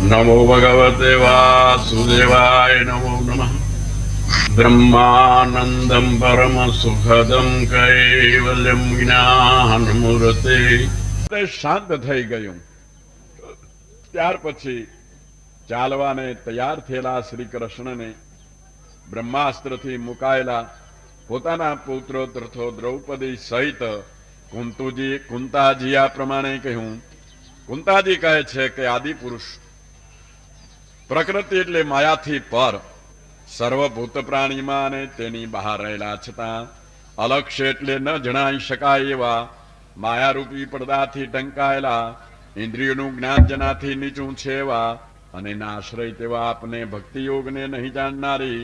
नमो भगवते वासुदेवाय नमो नमः। ब्रह्मानंदं परम सुखदं कैवल्यं ज्ञानमूर्ते। શાંત થઈ ગયું. ત્યાર પછી ચાલવાને તૈયાર થયેલા શ્રી કૃષ્ણને બ્રહ્માસ્ત્રથી મુકાયેલા પોતાના પુત્ર તથો દ્રૌપદી સહિત કુંતાજી આ પ્રમાણે કહ્યું. કુંતાજી કહે છે કે આદિપુરુષ પ્રકૃતિ એટલે માયાથી પર સર્વભૂત પ્રાણીમાં અને તેની બહાર રહેલા છતાં અલક્ષ્ય એટલે ન જણાઈ શકાય એવા માયારૂપી પડદાથી ઢંકાયેલા ઇન્દ્રિયોનું જ્ઞાન જેનાથી નીચું છે એવા અને ના આશ્રય તેવા આપને ભક્તિ યોગને નહીં જાણનારી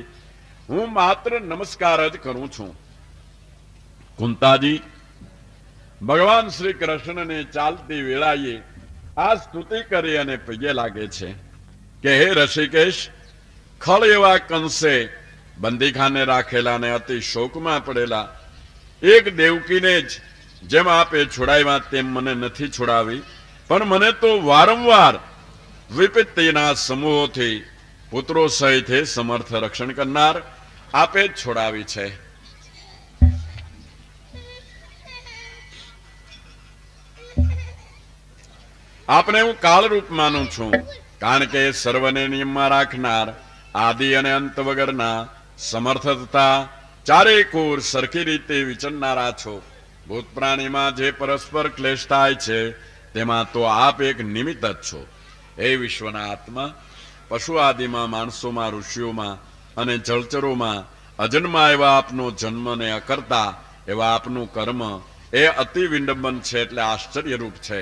હું માત્ર નમસ્કાર જ કરું છું. કુંતાજી ભગવાન શ્રી કૃષ્ણને ચાલતી વેળાએ આ સ્તુતિ કરી અને પગે લાગે છે કે હે ઋષિકેશ, ખળ એવા કંસે બંદીખાને રાખેલા ને અતિ શોકમાં પડેલા એક દેવકીને જ જેમ આપે છોડાવ્યા તેમ મને નથી છોડાવી, પણ મને તો વારંવાર વિપત્તિના સમૂહોથી પુત્રો સહિત સમર્થ રક્ષણ કરનાર આપે જ છોડાવી છે. આપણે હું કાળરૂપ માનું છું, કારણ કે સર્વને નિયમમાં રાખનાર, આદિ અને અંત વગરના, સમર્થ તથા ચારે કોર સરખી રીતે વિચરનારા છો. ભૂત પ્રાણીમાં જે પરસ્પર ક્લેશ થાય છે તેમાં તો આપ એક નિમિત્ત જ છો. એ વિશ્વના આત્મા, પશુ આદિમાં, માણસોમાં, ઋષિઓમાં અને જળચરોમાં અજન્મા એવા આપનો જન્મ ને અકર્તા એવા આપનું કર્મ એ અતિ વિડંબન છે, એટલે આશ્ચર્યરૂપ છે.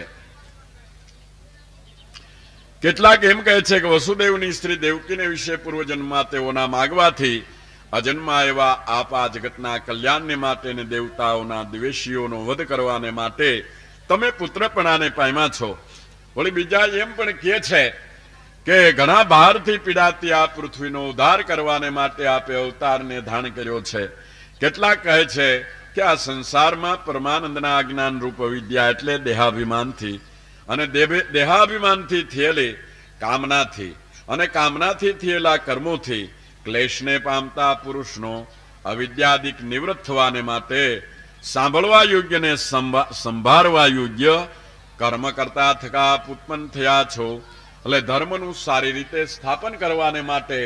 કેટલાક એમ કહે છે કે વસુદેવની સ્ત્રી દેવકીને વિશે પૂર્વજન્મમાં તેઓના માગવાથી અજન્મા એવા આપ આ જગતના કલ્યાણને માટે ને દેવતાઓના દ્વેષીઓનો વધ કરવાને માટે તમે પુત્રપણાને પામ્યા છો. વળી બીજા એમ પણ કહે છે કે ઘણા ભારથી પીડાતી આ પૃથ્વીનો ઉદ્ધાર કરવાને માટે આપે અવતારને ધારણ કર્યો છે. કેટલાક કહે છે કે આ સંસારમાં પરમાનંદના અજ્ઞાન રૂપ વિદ્યા એટલે દેહાભિમાનથી અને દેહાભિમાનથી થયેલી કામનાથી અને કામનાથી થયેલા કર્મોથી ક્લેશને પામતા પુરુષનો અવિદ્યાદિક નિવૃત્ત થવાને માટે સાંભળવા યોગ્ય ને સંભાળવા યોગ્ય કર્મ કરતા થકા ઉત્પન્ન થયા છો. એટલે ધર્મનું સારી રીતે સ્થાપન કરવાને માટે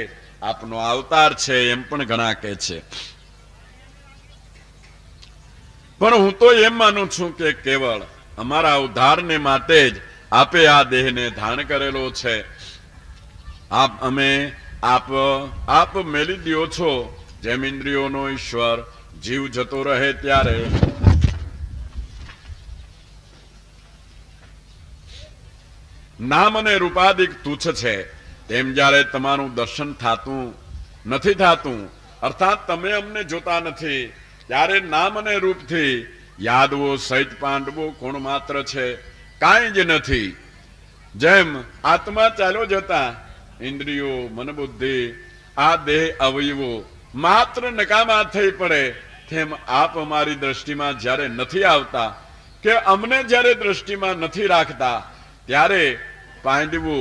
આપનો અવતાર છે એમ પણ ઘણા કહે છે. પણ હું તો એમ માનું છું કે કેવળ અમારા ઉદ્ધારને માટે જ આપે આ દેહને ધારણ કરેલો છે. આપ મેલી દ્યો છો. જેમ ઇન્દ્રિયોનો ઈશ્વર જીવ જતો રહે ત્યારે નામ અને રૂપાદિક તુચ્છ છે, તેમ જ્યારે તમારું દર્શન નથી થતું, અર્થાત તમે અમને જોતા નથી, ત્યારે નામ અને રૂપથી યાદવો સહિત પાંડવો કોણ માત્ર છે, કાંઈ જ નથી. જેમ આત્મા ચાલ્યો જતા ઇન્દ્રિયો, મનબુદ્ધિ, આ દેહ અવયવો માત્ર નકામા થઈ પડે, તેમ આપ અમારી દ્રષ્ટિમાં જ્યારે નથી આવતા કે અમને જ્યારે દ્રષ્ટિમાં નથી રાખતા, ત્યારે પાંડવો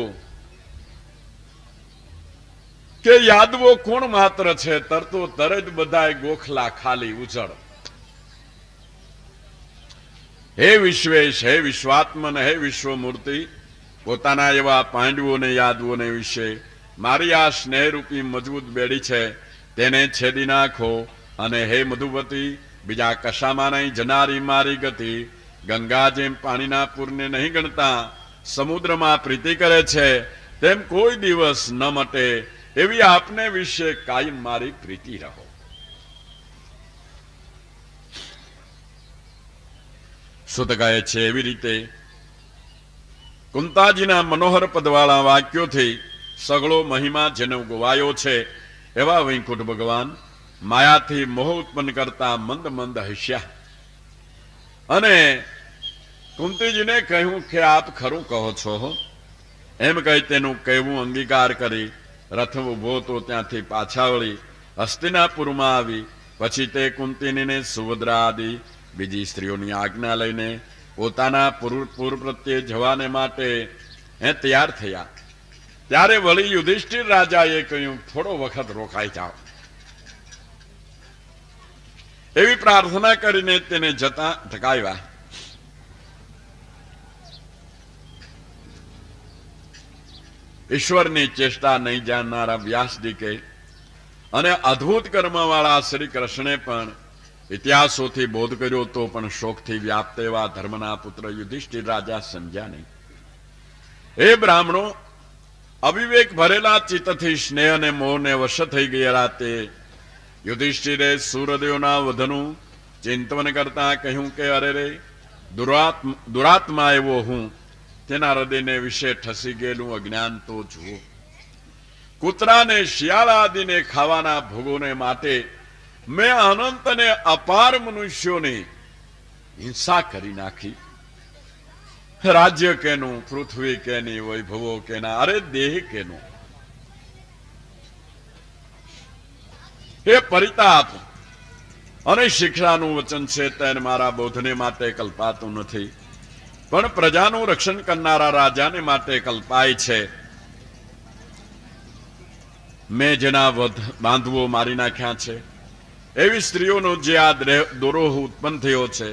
કે યાદવો કોણ માત્ર છે, તરતો તરત બધાય ગોખલા ખાલી ઉજળ. હે વિશ્વેશ, હે વિશ્વાત્મન, હે વિશ્વમૂર્તિ, પોતાના એવા પાંડવોને યાદવોને વિશે મારી આ સ્નેહરૂપી મજબૂત બેડી છે તેને છેદી નાખો. અને હે મધુવતી, બીજા કશામાં નહીં જનારી મારી ગતિ, ગંગા જેમ પાણીના પૂરને નહીં ગણતા સમુદ્રમાં પ્રીતિ કરે છે, તેમ કોઈ દિવસ ન મટે એવી આપને વિશે કાયમ મારી પ્રીતિ રહો. સુત કહે છે એવી રીતે કુંતાજીના મનોહર પદવાળા વાક્યોથી સગળો મહિમા જેનો ગવાયો છે એવા વૈકુંઠ ભગવાન માયાથી મોહ ઉત્પન્ન કરતા મંદ મંદ હસ્યા અને કુંતીજીને કહ્યું કે આપ ખરું કહો છો. એમ કહી તેનું કહેવું અંગીકાર કરી રથ ઉભો તો ત્યાંથી પાછા વળી હસ્તિનાપુરમાં આવી. પછી તે કુંતીને સુભદ્રા આદિ બીજી સ્ત્રીઓની આજ્ઞા લઈને પોતાના પૂર પ્રત્યે જવાને માટે તૈયાર થયા. ત્યારે વળી યુધિષ્ઠિર રાજાએ કહ્યું, થોડો વખત રોકાઈ જાઓ. એવી પ્રાર્થના કરીને તેને જતા ઢકાવ્યા. ઈશ્વરની ચેષ્ટા નહીં જાણનારા વ્યાસજી કે અને અદ્ભુત કર્મવાળા શ્રી કૃષ્ણે પણ ઇતિહાસોથી બોધ કર્યો તો પણ શોકથી વ્યાપ્ત એવા ધર્મના પુત્ર યુધિષ્ઠિર રાજા સમજ્યા નહીં. એ બ્રાહ્મણો, અવિવેક ભરેલા ચિત્તથી સ્નેહ અને મોહને વશ થઈ ગયેલા તે યુધિષ્ઠિરે સૂર્યદેવના વધનું ચિંતન કરતા કહ્યું કે અરે રે, દુરાત્મા એવો હું, તેના હૃદયને વિશે ઠસી ગયેલું અજ્ઞાન તો જુઓ. કૂતરાને શિયાળા આદિને ખાવાના ભોગોને માટે મેં અનંત અને અપાર મનુષ્યોની હિંસા કરી નાખી. રાજ્ય કેનું, પૃથ્વી કેની, વૈભવો કેના, અરે દેહ કેનો. એ પરિતાપ અને શિક્ષાનું વચન છે તેને મારા બોધને માટે કલ્પાતું નથી, પણ પ્રજાનું રક્ષણ કરનારા રાજાને માટે કલ્પાય છે. મેં જેના બાંધવો મારી નાખ્યા છે, એવી સ્ત્રીઓનો જે આ દોરોહ ઉત્પન્ન થયો છે,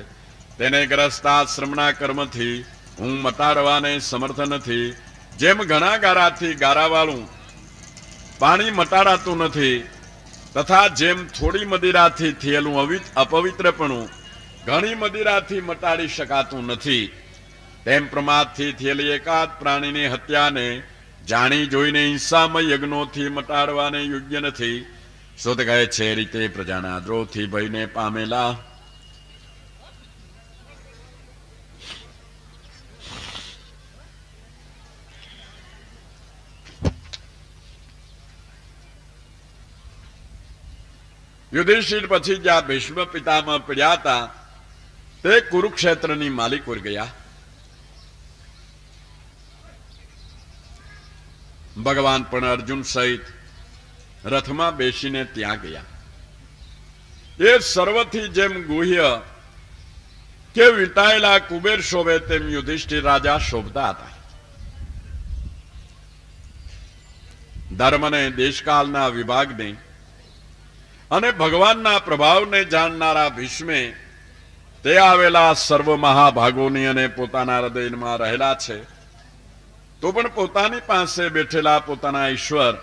તેને ગ્રસ્તાશ્રમના કર્મથી હું મટાડવાને સમર્થ નથી. જેમ ઘણા ગારાથી ગારાવાળું પાણી મટાડાતું નથી, તથા જેમ થોડી મદિરાથી થયેલું અપવિત્રપણું ઘણી મદિરાથી મટાડી શકાતું નથી, તેમ પ્રમાદથી થયેલી એકાદ પ્રાણીની હત્યાને જાણી જોઈને હિંસામય યજ્ઞોથી મટાડવાને યોગ્ય નથી. સુત કહે છે, રીતે પ્રજાના દ્રોહથી ભયને પામેલા યુધિષ્ઠિર પછી જ્યાં ભીષ્મ પિતામહ પડ્યા હતા તે કુરુક્ષેત્રની માલિકપુર ગયા. ભગવાન પણ અર્જુન સહિત રથમાં બેસીને ત્યાં ગયા. એ સર્વથી જેમ ગુહ્ય કે વીંટાયેલા કુબેર શોભે તેમ યુધિષ્ઠિર રાજા શોભતા હતા. ધર્મને, દેશકાળના વિભાગને અને ભગવાનના પ્રભાવને જાણનારા ભીષ્મે તે આવેલા સર્વ મહાભાગોની અને પોતાના હૃદયમાં રહેલા છે, તો પણ પોતાની પાસે બેઠેલા પોતાના ઈશ્વર,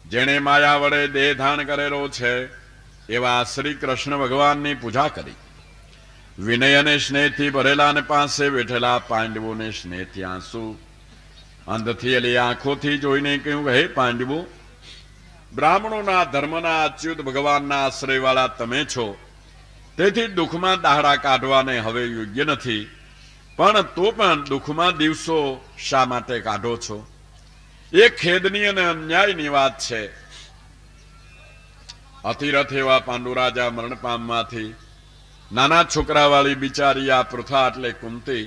જેણે માયા વડે દેહ ધારણ કરેલો છે, એવા શ્રી કૃષ્ણ ભગવાનની પૂજા કરી. વિનય અને સ્નેહથી ભરેલા અને પાસે બેઠેલા પાંડવોને સ્નેહથી આંસુ અંધથી એલી આંખોથી જોઈને કહ્યું, હે પાંડવો, બ્રાહ્મણોના ધર્મના અચ્યુત ભગવાનના આશ્રયવાળા તમે છો, તેથી દુઃખમાં દાહડા કાઢવાને હવે યોગ્ય નથી, પણ તો પણ દુઃખમાં દિવસો શા માટે કાઢો છો? એ ખેદની અને અન્યાયની વાત છે. અતિરથ એવા પાંડુરાજા મરણ પામવાથી નાના છોકરાવાળી બિચારી આ પૃથા એટલે કુંતી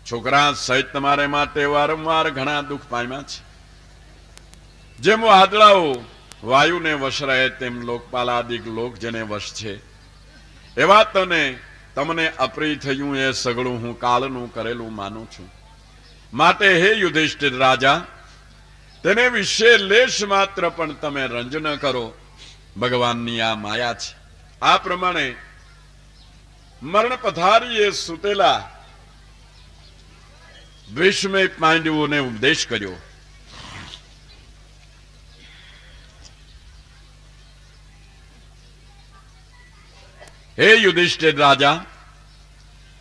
છોકરા સહિત તમારે માટે વારંવાર ઘણા દુઃખ પામ્યા છે. જેમ વાદળાઓ વાયુને વશ રહે તેમ લોકપાલાદિક લોક જેને વશ છે, એવા તમને અપ્રિય થયું એ સગળું હું કાળનું કરેલું માનું છું. માટે હે યુધિષ્ઠિર રાજા, તેને વિશે લેશ માત્ર પણ તમે રંજ ન કરો. ભગવાનની આ માયા છે. આ પ્રમાણે મરણ પથારીએ સૂતેલા ભીષ્મે પાંડવોને ઉપદેશ કર્યો. હે યુધિષ્ઠિર રાજા,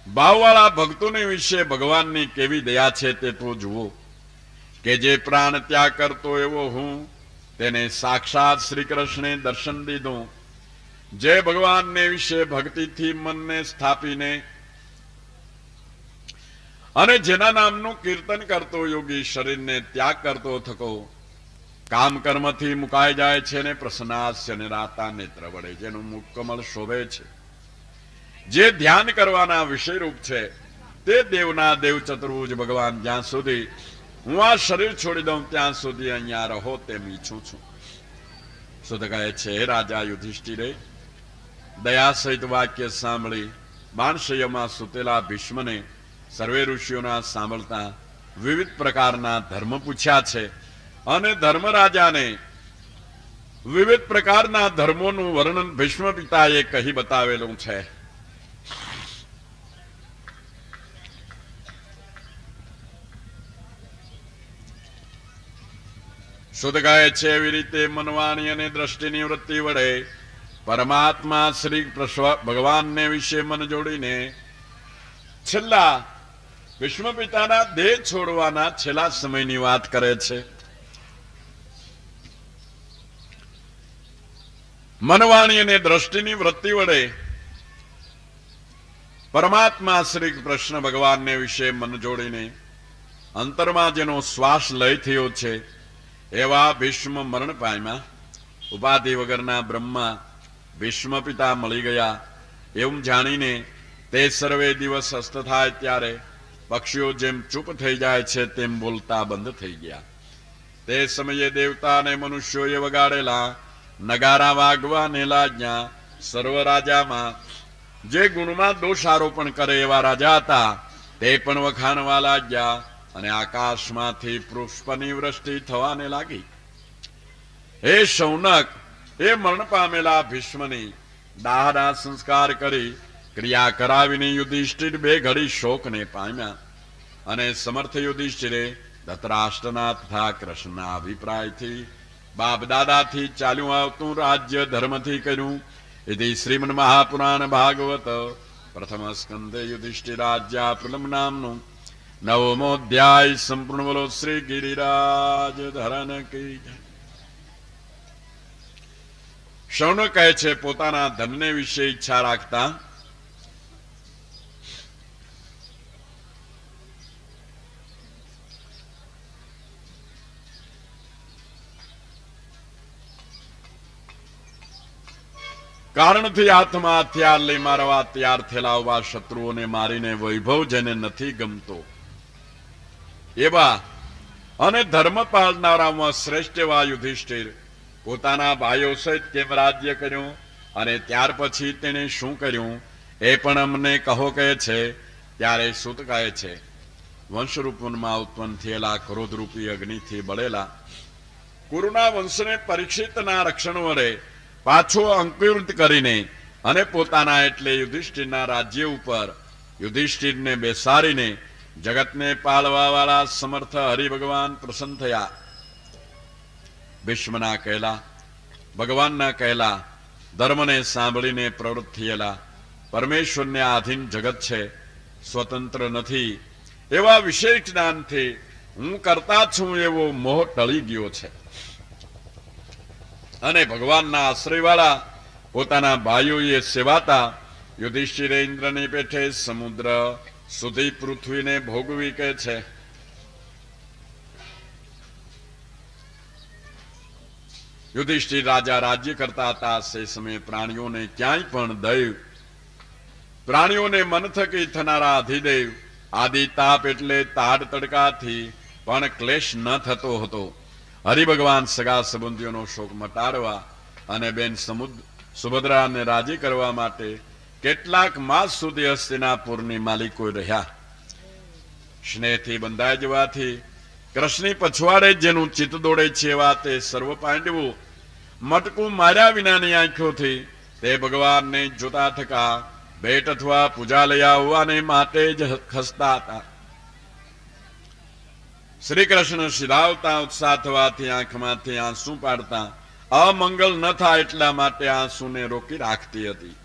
ભાવવાળા ભક્તોને વિશે ભગવાનની કેવી દયા છે તે તો જુઓ, કે જે પ્રાણ ત્યાગ કરતો એવો હું, તેને સાક્ષાત શ્રી કૃષ્ણે દર્શન દીધું. જે ભગવાનને વિશે ભક્તિથી મનને સ્થાપીને અને જેના નામનું કીર્તન કરતો યોગી શરીરને ત્યાગ કરતો થકો કામ કર્મથી મુકાઈ જાય છે ને પ્રસન્નાસ્ય નિરાતા નેત્ર વડે જેનું મુખ કમળ શોભે છે. જે ધ્યાન કરવાના વિષયરૂપ છે તે દેવના દેવ ચતુર્ભુજ ભગવાન જ્યાં સુધી હું આ શરીર છોડી દઉં ત્યાં સુધી અહીંયા રહો તેમ ઈચ્છું છું. સુત કહે છે, હે રાજા યુધિષ્ઠિરે, દયા સહિત વાક્ય સાંભળી બાણશય્યામાં સૂતેલા ભીષ્મને સર્વે ઋષિઓના સાંભળતા વિવિધ પ્રકારના ધર્મ પૂછ્યા છે. અને ધર્મરાજાને વિવિધ પ્રકારના ધર્મોનું વર્ણન ભીષ્મ પિતાએ કહી બતાવેલું છે. શુદ્ધ કહે છે એવી રીતે મનવાણી અને દ્રષ્ટિની વૃત્તિ વડે પરમાત્મા શ્રી ભગવાનને વિશે મન જોડીને છેલ્લા ભીષ્મ પિતાના દેહ છોડવાના છેલ્લા સમયની વાત કરે છે. મનવાણી અને દ્રષ્ટિની વૃત્તિ વડે પરમાત્મા શ્રી કૃષ્ણ ભગવાનને વિશે મન જોડીને અંતરમાં જેનો શ્વાસ લય થયો છે એવા ભીષ્મ મરણ પામ્યા. ઉપાધિ વગરના બ્રહ્મા ભીષ્મ પિતા મળી ગયા એવું જાણીને તે સર્વે દિવસ અસ્ત થાય ત્યારે પક્ષીઓ જેમ ચૂપ થઈ જાય છે તેમ બોલતા બંધ થઈ ગયા. તે સમયે દેવતા અને મનુષ્યોએ વગાડેલા નગારા વાગવાને લાગ્યા. સર્વ રાજામાં જે ગુણમાં દોષ આરોપણ કરે એવા રાજા હતા તે પણ વખાણવા લાગ્યા અને આકાશમાંથી પુષ્પની વૃષ્ટિ થવાને લાગી. હે શૌનક, એ મરણ પામેલા ભીષ્મની દાહના સંસ્કાર કરી ક્રિયા કરાવીને યુધિષ્ઠિર બે ઘડી શોકને પામ્યા. અને સમર્થ યુધિષ્ઠિરે ધૃતરાષ્ટ્રના તથા કૃષ્ણના અભિપ્રાયથી બાપ દાદાથી ચાલ્યું આવતું રાજ્ય ધર્મથી કર્યું. ઇતિ શ્રીમન્ મહાપુરાણ ભાગવત પ્રથમ સ્કંદે યુધિષ્ઠિર રાજ્યા પ્રલમ નામનું નવમોધ્યાય સંપૂર્ણ. બોલો શ્રી ગિરિરાજ ધરન કી જય. શૌનક કહે છે પોતાના ધનને વિશે ઈચ્છા રાખતા કારણથી હાથમાં હથિયાર લઈ મારવા તૈયાર થયેલા એવા શત્રુઓને મારીને વૈભવ જેને નથી ગમતો એવા અને ધર્મ પાળનારામાં શ્રેષ્ઠ એવા યુધિષ્ઠિર પોતાના ભાઈઓ સહિત કેમ રાજ્ય કર્યું અને ત્યાર પછી તેને શું કર્યું એ પણ અમને કહો કહે છે. ત્યારે સૂત કહે છે વંશરૂપમાં ઉત્પન્ન થયેલા ક્રોધરૂપી અગ્નિથી બળેલા કુરુના વંશને પરીક્ષિતના રક્ષણ વડે પાછો અંકુરિત કરીને અને પોતાના એટલે યુધિષ્ઠિરના રાજ્ય ઉપર યુધિષ્ઠિરને બેસાડીને જગતને પાળવા વાળા સમર્થ હરિભગવાન પ્રસન્ન થયા. ભીષ્મના કહેલા ભગવાનના કહેલા ધર્મને સાંભળીને પ્રવૃત્ત થયેલા પરમેશ્વરને આધીન જગત છે, સ્વતંત્ર નથી એવા વિશેષ જ્ઞાનથી હું કરતા છું એવો મોહ ટળી ગયો છે. અને ભગવાનના આશ્રયવાળા પોતાના ભાઈઓએ સેવાતા યુધિષ્ઠિરે ઇન્દ્રની પેઠે સમુદ્ર સુધી પૃથ્વીને ભોગવી કહે છે. યુધિષ્ઠિર રાજા રાજ્ય કરતા હતા તે સમયે પ્રાણીઓને ક્યાંય પણ દૈવ પ્રાણીઓને મન થકી થનારા અધિદેવ આદિ તાપ એટલે તાડ તડકાથી પણ ક્લેશ ન થતો હતો. હરિભગવાન સગા સંબંધીઓનો શોક મટાડવા અને બેન સુભદ્રાને રાજી કરવા માટે કેટલાક માસ સુધી હસ્તિનાપુરની માલિકો રહ્યા. સ્નેહથી બંધાઈ જવાથી કૃષ્ણની પછવાડે જેનું ચિત્ત દોડે છે એવા તે સર્વ પાંડવો મટકું માર્યા વિનાની આંખોથી તે ભગવાનને જોતા થકા ભેટ અથવા પૂજા લઈ આવવાને માટે જ ખસતા હતા. શ્રી કૃષ્ણ સિધાવતા ઉત્સાહ થવાથી આંખમાંથી આંસુ પાડતા અમંગલ ન થાય એટલા માટે આંસુને રોકી રાખતી હતી.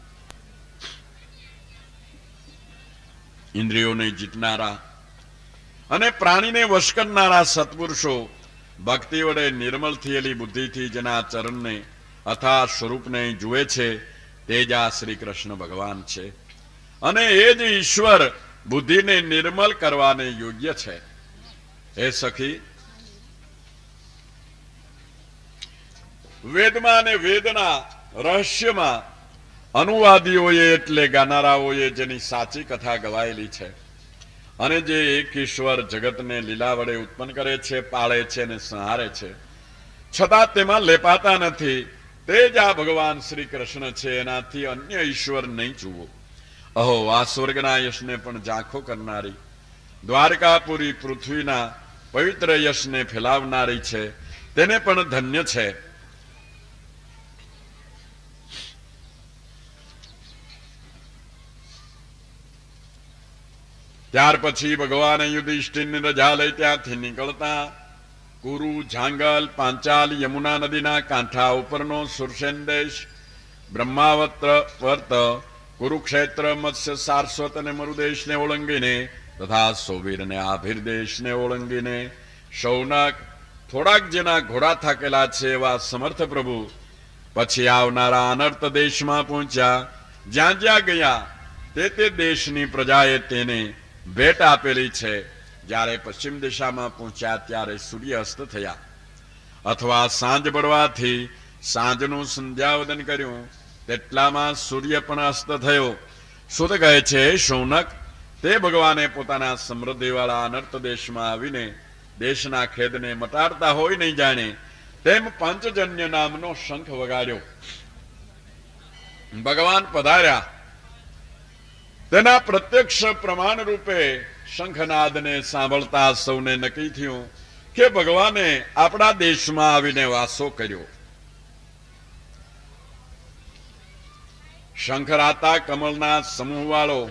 ઇન્દ્રિયોને જીતનારા અને પ્રાણીને વશ કરનારા સત્પુરુષો ભક્તિ વડે નિર્મળ થયેલી બુદ્ધિથી જેના ચરણને અથા સ્વરૂપને જુએ છે તે જ આ શ્રી કૃષ્ણ ભગવાન છે. અને એ જ ઈશ્વર બુદ્ધિને નિર્મળ કરવાને યોગ્ય છે. હે સખી, વેદમાં અને વેદના રહસ્યમાં અનુવાદીઓએ એટલે ગાનારાઓએ જેની સાચી કથા ગવાયેલી છે અને જે એક ઈશ્વર જગતને લીલા વડે ઉત્પન્ન કરે છે, પાળે છે અને સંહારે છે, છતાં તેમાં લેપાતા નથી, તે જ આ ભગવાન શ્રી કૃષ્ણ છે. એનાથી અન્ય ઈશ્વર નહીં જુઓ. અહો, આ સ્વર્ગના યશને પણ ઝાંખો કરનારી, દ્વારકાપુરી પૃથ્વીના પવિત્ર યશને ફેલાવનારી છે. તેને પણ ધન્ય છે. ત્યાર પછી ભગવાન યુધિષ્ઠિરની રજા લઈ ત્યાંથી નીકળતા કુરુ, જાંગલ, પાંચાલ, યમુના નદીના કાંઠા ઉપરનો સુરસેન દેશ, બ્રહ્માવત્ર વર્ત, કુરુક્ષેત્ર, મત્સ્ય, સારસ્વત અને મરુદેશને ઓળંગીને તથા સોવીર અને આભીર દેશને ઓળંગીને શૌનક, થોડાક જેના ઘોડા થાકેલા છે એવા સમર્થ પ્રભુ પછી આવનારા અનર્થ દેશમાં પહોંચ્યા. જ્યાં જ્યાં ગયા તે દેશની પ્રજાએ તેને ભેટ આપેલી છે. જ્યારે પશ્ચિમ દિશામાં પહોંચ્યા ત્યારે સૂર્ય અસ્ત થયા અથવા સાંજ પડવાથી સાંજનું સંધ્યાવદન કર્યું તેટલામાં સૂર્ય પણ અસ્ત થયો. સુત કહે છે, શૌનક, તે ભગવાને પોતાના સમૃદ્ધિવાળા અનર્થ દેશમાં આવીને દેશના ખેદને મટાડતા હોય નહીં જાણે તેમ પંચજન્ય નામનો શંખ વગાડ્યો. ભગવાન પધાર્યા. તેના પ્રત્યક્ષ પ્રમાણ રૂપે શંખનાદને સાંભળતા સૌને નક્કી થયું કે ભગવાને આપણા દેશમાં આવીને વાસો કર્યો. શંખરાતા કમળના સમૂહ વાળો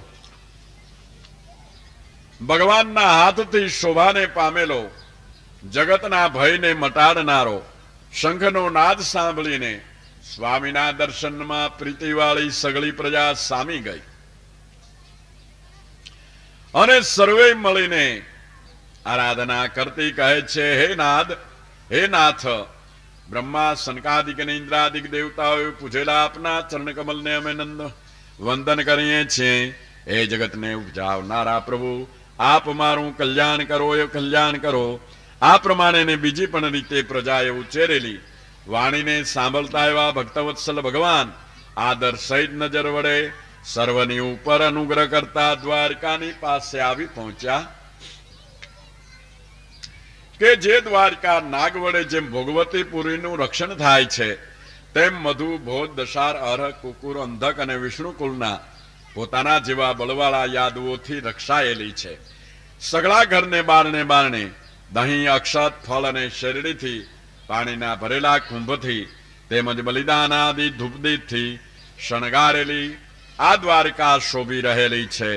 ભગવાનના હાથથી શોભાને પામેલો જગતના ભયને મટાડનારો શંખનો નાદ સાંભળીને સ્વામીના દર્શનમાં પ્રીતિવાળી સગળી પ્રજા સામી ગઈ અને સર્વે મળીને આરાધના કરતી કહે છે, હે નાદ, હે નાથ, બ્રહ્મા, સનકાદિક અને ઇન્દ્રાદિક દેવતાઓએ પૂજેલા આપના ચરણ કમલને અમે વંદન કરીએ છીએ. એ જગતને ઉપજાવનારા પ્રભુ, આપ મારું કલ્યાણ કરો, એ કલ્યાણ કરો. આ પ્રમાણે બીજી પણ રીતે પ્રજાએ ઉચ્ચેરેલી વાણીને સાંભળતા એવા ભક્તવત્સલ ભગવાન આદર સહિત નજર વડે સર્વની ઉપર અનુગ્રહ કરતા દ્વારકાની પાસે આવી પહોંચ્યા. કે જે દ્વારકા નાગ વડે જેમ ભોગવતીપુરીનું રક્ષણ થાય છે તેમ મધુ, ભોજ, દશાર, અરહ, કુકુર, અંધક અને વિષ્ણુકુલના પોતાના જેવા બળવાળા યાદવોથી રક્ષાયેલી છે. સગળા ઘરને બારણે દહીં, અક્ષત, ફળ અને શેરડીથી, પાણીના ભરેલા કુંભથી તેમજ બલિદાન આદિ ધૂપદીપથી શણગારેલી આ દ્વારકા શોભી રહેલી છે.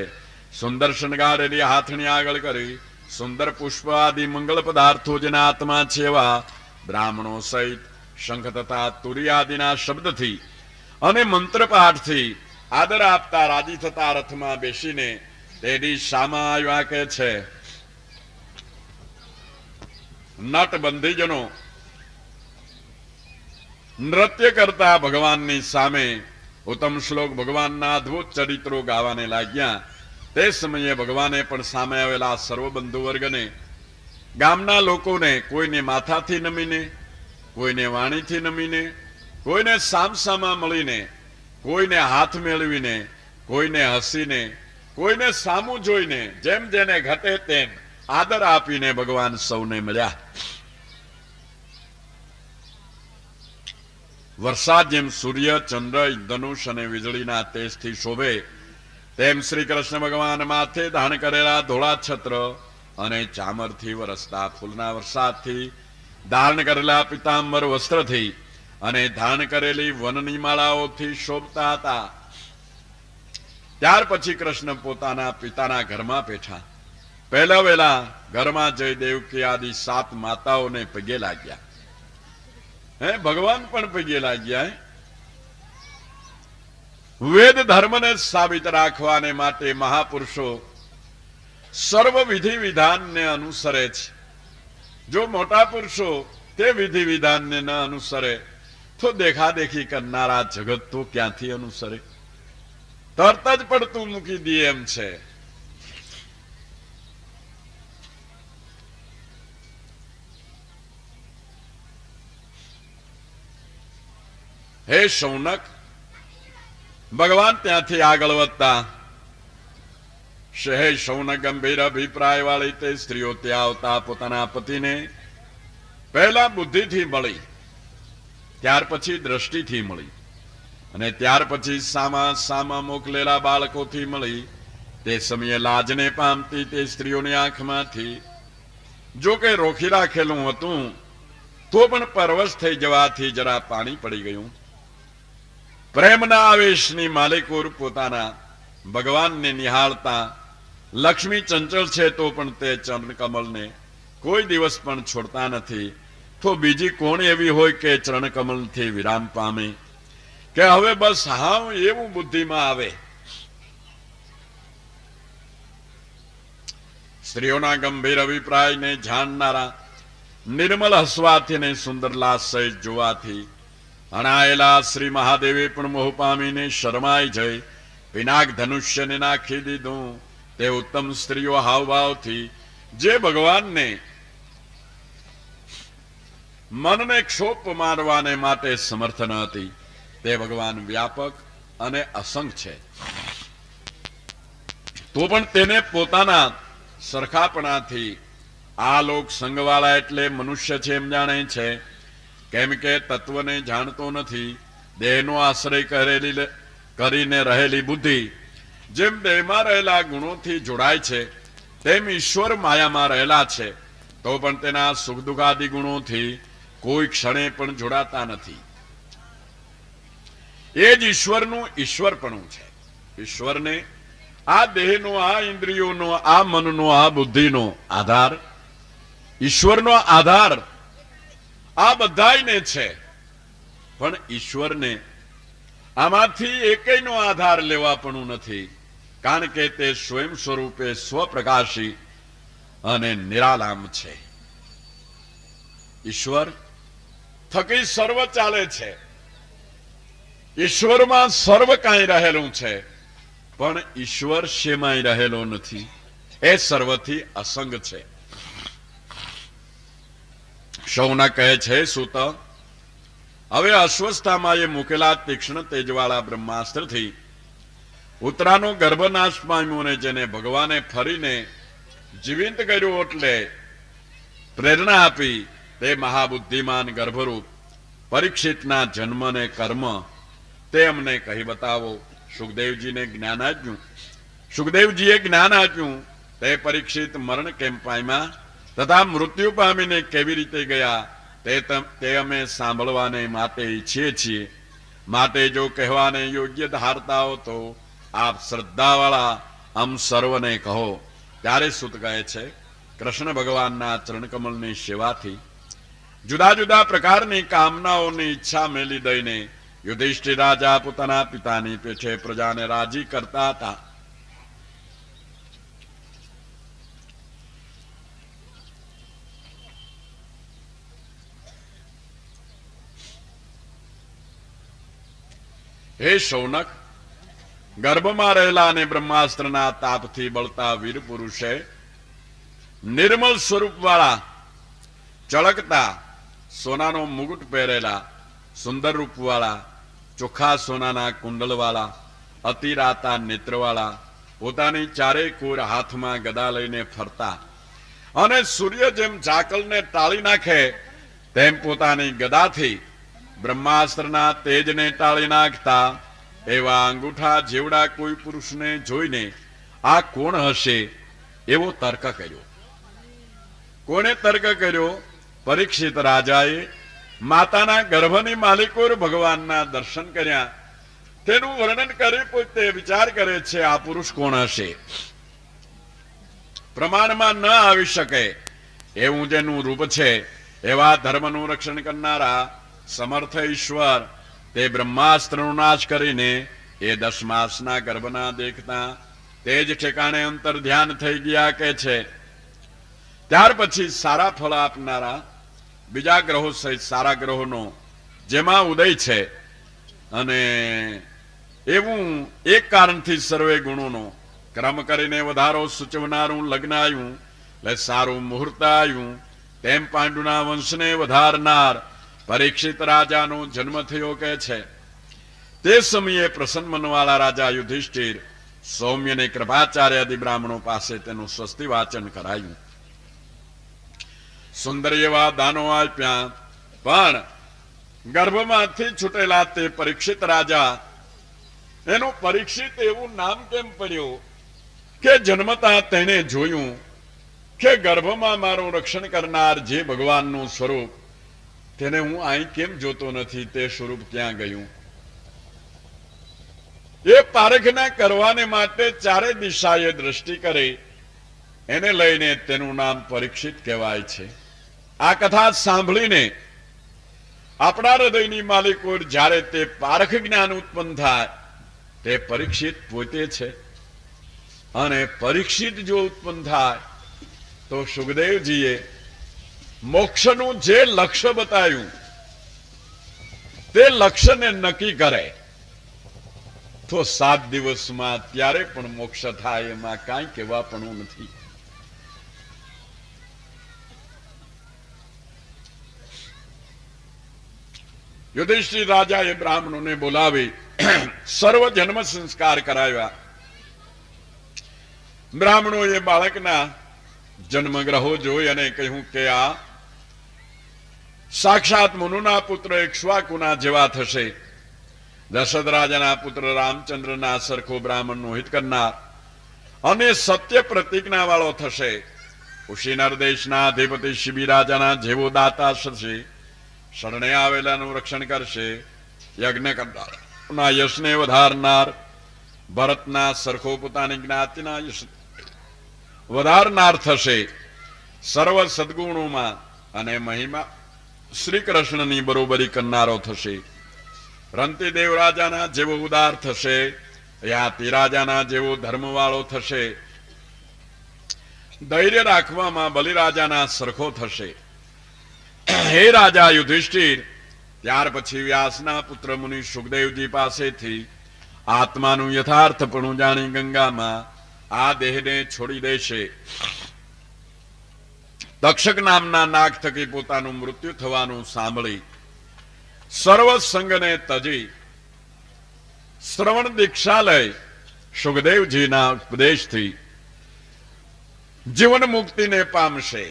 સુંદર શણગારેલી હાથણી આગળ કરી સુંદર પુષ્પ આદિ મંગળ પદાર્થો જેના આત્મા છે એવા બ્રાહ્મણો સહિત શંખ તથા તુરી આદિના શબ્દથી અને મંત્રપાઠથી આદર આપતા રાજી થતા રથમાં બેસીને તેડી શામાં આવ્યા કે છે. નટ બંધીજનો નૃત્ય કરતા ભગવાનની સામે ઉત્તમ શ્લોક ભગવાનના અદ્ભુત ચરિત્રો ગાવાને લાગ્યા. તે સમયે ભગવાને પણ સામે આવેલા સર્વ બંધુ વર્ગને, ગામના લોકોને, કોઈને માથાથી નમીને, કોઈને વાણીથી નમીને, કોઈને સામસામા મળીને, કોઈને હાથ મેળવીને, કોઈને હસીને, કોઈને સામું જોઈને, જેમ જેને ઘટે તેમ આદર આપીને ભગવાન સૌને મળ્યા. વરસાદ જેમ સૂર્ય, ચંદ્ર, ધનુષ અને વીજળીના તેજથી શોભે તેમ શ્રી કૃષ્ણ ભગવાન માથે ધારણ કરેલા ધોળા છત્ર અને ચામરથી વરસતા ફૂલના વરસાદથી, ધારણ કરેલા પિતાંબર વસ્ત્રથી અને ધારણ કરેલી વનની માળાઓથી શોભતા હતા. ત્યાર પછી કૃષ્ણ પોતાના પિતાના ઘરમાં બેઠા. પહેલા વહેલા ઘરમાં જઈ દેવકી આદિ 7 માતાઓને પગે લાગ્યા. ભગવાન પણ પગે લાગ્યા. વેદ ધર્મને સાબિત રાખવાને માટે મહાપુરુષો સર્વ વિધિ વિધાનને અનુસરે છે. જો મોટા પુરુષો તે વિધિ વિધાનને ન અનુસરે તો દેખાદેખી કરનારા જગત તો ક્યાંથી અનુસરે? તરત જ પડતું મૂકી દે એમ છે. હે શૌનક, ભગવાન ત્યાંથી આગળ વધતા હે શૌનક, ગંભીર અભિપ્રાય વાળી તે સ્ત્રીઓ ત્યાં આવતા પોતાના પતિને પહેલા બુદ્ધિથી મળી, ત્યાર પછી દ્રષ્ટિથી મળી અને ત્યાર પછી સામા મોકલેલા બાળકોથી મળી. તે સમયે લાજને પામતી તે સ્ત્રીઓની આંખમાંથી જો કે રોકી રાખેલું હતું તો પણ પરવશ થઈ જવાથી જરા પાણી પડી ગયું. પ્રેમના આવેશની માલિકોર પોતાના ભગવાનને નિહાળતા લક્ષ્મી ચંચળ છે તો પણ તે ચરણ કમલને કોઈ દિવસ પણ છોડતા નથી. તો બીજી કોણ એવી હોય કે ચરણ કમલથી વિરામ પામે, કે હવે બસ હાવ એવું બુદ્ધિમાં આવે. સ્ત્રીઓના ગંભીર અભિપ્રાયને જાણનારા નિર્મલ હસવાથી ને સુંદર લાસ્ય જોવાથી અણાયેલા શ્રી મહાદેવે પણ મોહ પામીને શરમાઈ જઈ પિનાક ધનુષ્યને નાખી દીધું. તે ઉત્તમ સ્ત્રીઓ હાવભાવથી જે ભગવાનને મનને ક્ષોભ મારવાને માટે સમર્થ ન હતી, તે ભગવાન વ્યાપક અને અસંગ છે. તો પણ તેને પોતાના સરખાપણાથી આ લોક સંગવાળા એટલે મનુષ્ય છે એમ જાણે છે. કેમ કે તત્વને જાણતો નથી. દેહનો આશ્રય કરીને રહેલી બુદ્ધિ જેમ દેહમાં રહેલા ગુણોથી જોડાય છે, તેમ ઈશ્વર માયામાં રહેલા છે. તો પણ તેના સુખ દુઃખાદી ગુણોથી કોઈ ક્ષણે પણ જોડાતા નથી. એ જ ઈશ્વરનું ઈશ્વરપણું છે. ઈશ્વરને આ દેહનો, આ ઇન્દ્રિયોનો, આ મનનો, આ બુદ્ધિનો આધાર, ઈશ્વરનો આધાર આ બધાયને છે. પણ ઈશ્વરને આમાંથી એકેયનો આધાર લેવા પણ નથી. કારણ કે તે સ્વયં સ્વરૂપે સ્વપ્રકાશી અને નિરાલામ છે. ઈશ્વર થકી સર્વ ચાલે છે. ઈશ્વરમાં સર્વ કાંઈ રહેલું છે, પણ ઈશ્વર શેમાંય રહેલો નથી. એ સર્વથી અસંગ છે. શૌનક કહે છે, સુત હવે અશ્વસ્થામાં એ મૂકેલા તીક્ષ્ણ તેજવાળા બ્રહ્માસ્ત્રથી ઉત્તરાનો ગર્ભનાશ પામ્યો ને જેને ભગવાને ફરીને જીવિત કર્યો એટલે પ્રેરણા આપી તે મહાબુદ્ધિમાન ગર્ભરૂપ પરીક્ષિતના જન્મ ને કર્મ તે અમને કહી બતાવો. સુખદેવજીને જ્ઞાન આપ્યું. સુખદેવજીએ જ્ઞાન આપ્યું તે પરીક્ષિત મરણ કેમ પામ્યા તથા મૃત્યુ પામીને કેવી રીતે ગયા તે અમે સાંભળવાને માટે ઈચ્છીએ છીએ. માટે જો કહેવાને યોગ્ય ધારતા હો તો આપ શ્રદ્ધાવાળા અમ સર્વને કહો. ત્યારે સુત કહે છે, કૃષ્ણ ભગવાનના ચરણકમલની સેવાથી જુદા જુદા પ્રકારની કામનાઓની ઈચ્છા મેલી દઈને યુધિષ્ઠિર રાજા પોતાના પિતાની પેઠે પ્રજાને રાજી કરતા હતા. હે શૌનક, ગર્ભમાં રહેલા અને બ્રહ્માસ્ત્રના તાપથી બળતા વીર પુરુષે નિર્મલ સ્વરૂપ વાળા, ચળકતા સોનાનો મુગુટ પહેરેલા, સુંદર રૂપવાળા, ચોખ્ખા સોનાના કુંડળવાળા, અતિરાતા નેત્રવાળા, પોતાની ચારે કોર હાથમાં ગદા લઈને ફરતા અને સૂર્ય જેમ ઝાકળને ટાળી નાખે તેમ પોતાની ગદાથી બ્રહ્માસ્ત્રના તેજને ટાળી નાખતા એવા અંગૂઠા જેવડા કોઈ પુરુષને જોઈને આ કોણ હશે એવો તર્ક કર્યો. કોણે તર્ક કર્યો? પરીક્ષિત રાજાએ માતાના ગર્ભની માલિકોર ભગવાનના દર્શન કર્યા. તેનું વર્ણન કરી પોતે વિચાર કરે છે આ પુરુષ કોણ હશે. પ્રમાણમાં ન આવી શકે એવું જેનું રૂપ છે એવા ધર્મનું રક્ષણ કરનારા સમર્થ ઈશ્વર તે બ્રહ્માસ્ત્રનો નાશ કરીને એ 10 માસના ગર્ભના દેખતા તે જ ઠેકાણે અંતર ધ્યાન થઈ ગયા કે છે. ત્યાર પછી સારા ફળ આપનારા બીજા ગ્રહો સહિત સારા ગ્રહોનો જેમાં ઉદય છે અને એવું એક કારણથી સર્વે ગુણોનો ક્રમ કરીને વધારો સૂચવનારું લગ્ન આવ્યું એટલે સારું મુહૂર્ત આવ્યું. તેમ પાંડુના વંશને વધારનાર પરીક્ષિત રાજાનો જન્મ થયો કે છે. તે સમયે પ્રસન્ન મનવાળા રાજા યુધિષ્ઠિર સૌમ્યને કૃપાચાર્ય આદિ બ્રાહ્મણો પાસે તેનું સ્વસ્તિ વાચન કરાયું. સુંદર એવા દાનો આપ્યા, પણ ગર્ભમાંથી છૂટેલા તે પરીક્ષિત રાજા, એનું પરીક્ષિત એવું નામ કેમ પડ્યું કે જન્મતા તેને જોયું કે ગર્ભમાં મારું રક્ષણ કરનાર જે ભગવાનનું સ્વરૂપ તેને હું અહીં કેમ જોતો નથી, તે સ્વરૂપ ક્યાં ગયું? એ પારખના કરવાને માટે ચારે દિશાએ દ્રષ્ટિ કરે, એને લઈને તેનું નામ પરીક્ષિત કહેવાય છે. આ કથા સાંભળીને આપણા હૃદયની માલિકો જ્યારે તે પારખ જ્ઞાન ઉત્પન્ન થાય, તે પરીક્ષિત પોતે છે. અને પરીક્ષિત જો ઉત્પન્ન થાય તો સુખદેવજીએ મોક્ષનું જે લક્ષ્ય બતાવ્યું તે લક્ષ્યને નક્કી કરે તો 7 દિવસમાં ત્યારે પણ મોક્ષ થાય, એમાં કાંઈ કહેવાપણું નથી. યુધિષ્ઠિર રાજાએ બ્રાહ્મણોને બોલાવી સર્વ જન્મ સંસ્કાર કરાવ્યા. બ્રાહ્મણોએ બાળકના જન્મગ્રહો જોઈ અને કહ્યું કે આ સાક્ષાત મનુના પુત્ર ઇક્ષ્વાકુના જેવા થશે. દશરથ રાજાના પુત્ર રામચંદ્રના સરખો બ્રાહ્મણનું હિત કરનાર અને સત્ય પ્રતિજ્ઞા વાળો થશે. કુશીનર દેશના અધિપતિ શિબી રાજાના જેવો દાતા થશે. શરણે આવેલાનું રક્ષણ કરશે. યજ્ઞ કરનાર યશને વધારનાર, ભરતના સરખો પોતાની જ્ઞાતિના યશ વધારનાર થશે. સર્વ સદગુણોમાં અને મહિમા શ્રી કૃષ્ણની બરોબરી કરનારો થશે. રંતિદેવ રાજાના જેવો ઉદાર થશે. યાતિ રાજાના જેવો ધર્મવાળો થશે. ધૈર્ય રાખવામાં બલિરાજાના સરખો થશે. હે રાજા યુધિષ્ઠિર, ત્યાર પછી વ્યાસના પુત્ર મુનિ સુખદેવજી પાસેથી આત્માનું યથાર્થપણું જાણી ગંગામાં આ દેહને છોડી દેશે. તક્ષક નામના નાગ થકી પોતાનું મૃત્યુ થવાનું સાંભળી સર્વ સંગને તજી શ્રવણ દીક્ષા લઈ સુખદેવજીના ઉપદેશથી જીવન મુક્તિને પામશે.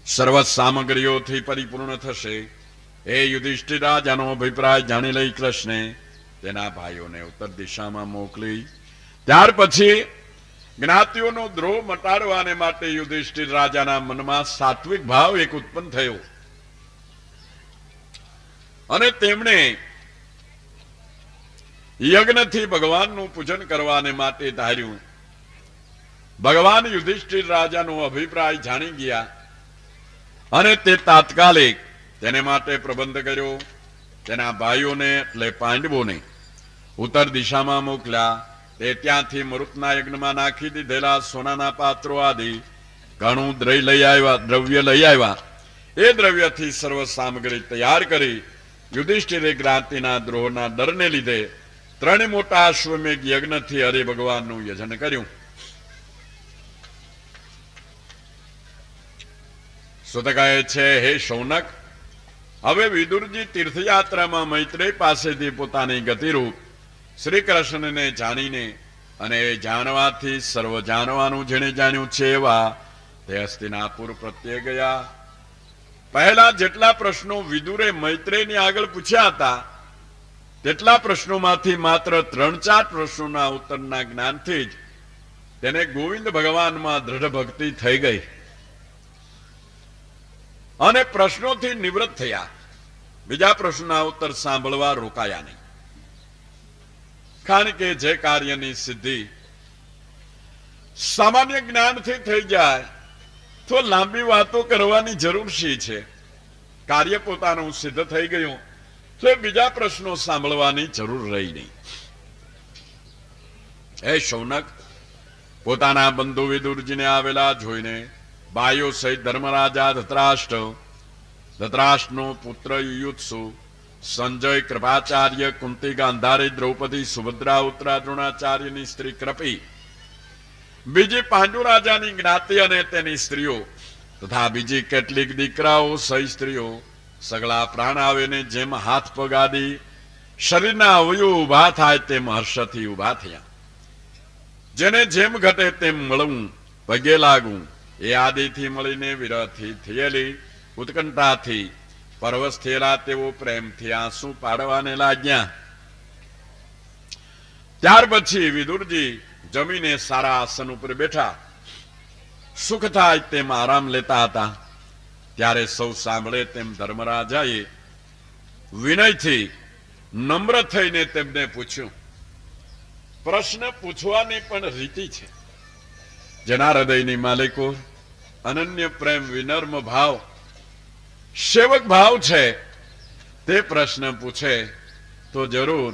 સર્વ સામગ્રીઓથી પરિપૂર્ણ થશે. એ યુધિષ્ઠિર રાજાનો અભિપ્રાય જાણી લઈ કૃષ્ણે તેના ભાઈઓને ઉત્તર દિશામાં મોકલી. ત્યાર પછી જ્ઞાતિઓનો દ્રોહ મટાડવાને માટે યુધિષ્ઠિર રાજાના મનમાં સાત્વિક ભાવ એક ઉત્પન્ન થયો અને તેમણે યજ્ઞથી ભગવાનનું પૂજન કરવાને માટે ધાર્યું. ભગવાન યુધિષ્ઠિર રાજાનો અભિપ્રાય જાણી ગયા અને તે તાત્કાલિક તેને માટે પ્રબંધ કર્યો. તેના ભાઈઓને એટલે પાંડવોને ઉત્તર દિશામાં મોકલ્યા. તે ત્યાંથી મૃતના યજ્ઞમાં નાખી દીધેલા સોનાના પાત્રો આદિ ઘણું દ્રવ્ય લઈ આવ્યા. એ દ્રવ્યથી સર્વ સામગ્રી તૈયાર કરી યુધિષ્ઠિરે જ્ઞાતિના દ્રોહના ડરને લીધે 3 મોટા અશ્વમેઘ યજ્ઞથી હરિ ભગવાનનું યજન કર્યું. સુત કહે છે, હે શૌનક, હવે વિદુરજી તીર્થયાત્રામાં મૈત્રેય પાસેથી પોતાની ગતિરૂપ શ્રી કૃષ્ણને જાણીને અને જાણવાથી સર્વ જાણવાનું જેણે જાણ્યું છે એવા તે હસ્તિનાપુર પ્રત્યે ગયા. પહેલા જેટલા પ્રશ્નો વિદુરે મૈત્રેયની આગળ પૂછ્યા હતા તેટલા પ્રશ્નોમાંથી માત્ર 3-4 પ્રશ્નોના ઉત્તરના જ્ઞાનથી જ તેને ગોવિંદ ભગવાનમાં દ્રઢ ભક્તિ થઈ ગઈ અને પ્રશ્નોથી નિવૃત્ત થયા. બીજા પ્રશ્નના ઉત્તર સાંભળવા રોકાયા નહીં, કારણ કે જે કાર્યની સિદ્ધિ સામાન્ય જ્ઞાનથી થઈ જાય તો લાંબી વાતો કરવાની જરૂર શી છે? કાર્ય પોતાનું સિદ્ધ થઈ ગયું તો બીજા પ્રશ્નો સાંભળવાની જરૂર રહી નહીં. હે શૌનક, પોતાના બંધુ વિદુરજીને આવેલા જોઈને ભાઈઓ સહિત ધર્મરાજા ધૃતરાષ્ટ્રનો પુત્ર યુયુત્સુ, સંજય, કૃપાચાર્ય, કુંતી, ગાંધારી, દ્રૌપદી, સુભદ્રા, ઉત્તરા, દ્રોણાચાર્યની સ્ત્રી કૃપી, બીજી પાંડુ રાજાની જ્ઞાતિ અને તેની સ્ત્રીઓ તથા બીજી કેટલીક દીકરાઓ સહી સ્ત્રીઓ સગળા પ્રાણ આવીને જેમ હાથ પગ આદિ શરીરના અવયવ ઉભા થાય તેમ હર્ષથી ઉભા થયા. જેને જેમ ઘટે તેમ મળવું, પગે લાગવું એ આદિથી મળીને વિરહથી થયેલી ઉત્કંઠાથી પરવશ થયેલા તેઓ પ્રેમથી આંસુ પાડવાને લાગ્યા. ત્યાર પછી વિદુરજી જમીને સારા આસન ઉપર બેઠા. સુખ થાય તેમ આરામ લેતા હતા. ત્યારે સૌ સાંભળે તેમ ધર્મરાજાએ વિનયથી નમ્ર થઈને તેમને પૂછ્યું. પ્રશ્ન પૂછવાની પણ રીતિ છે. જેના હૃદયની માલિકો અનન્ય પ્રેમ, વિનમ્ર ભાવ, સેવક ભાવ છે, તે પ્રશ્ન પૂછે તો જરૂર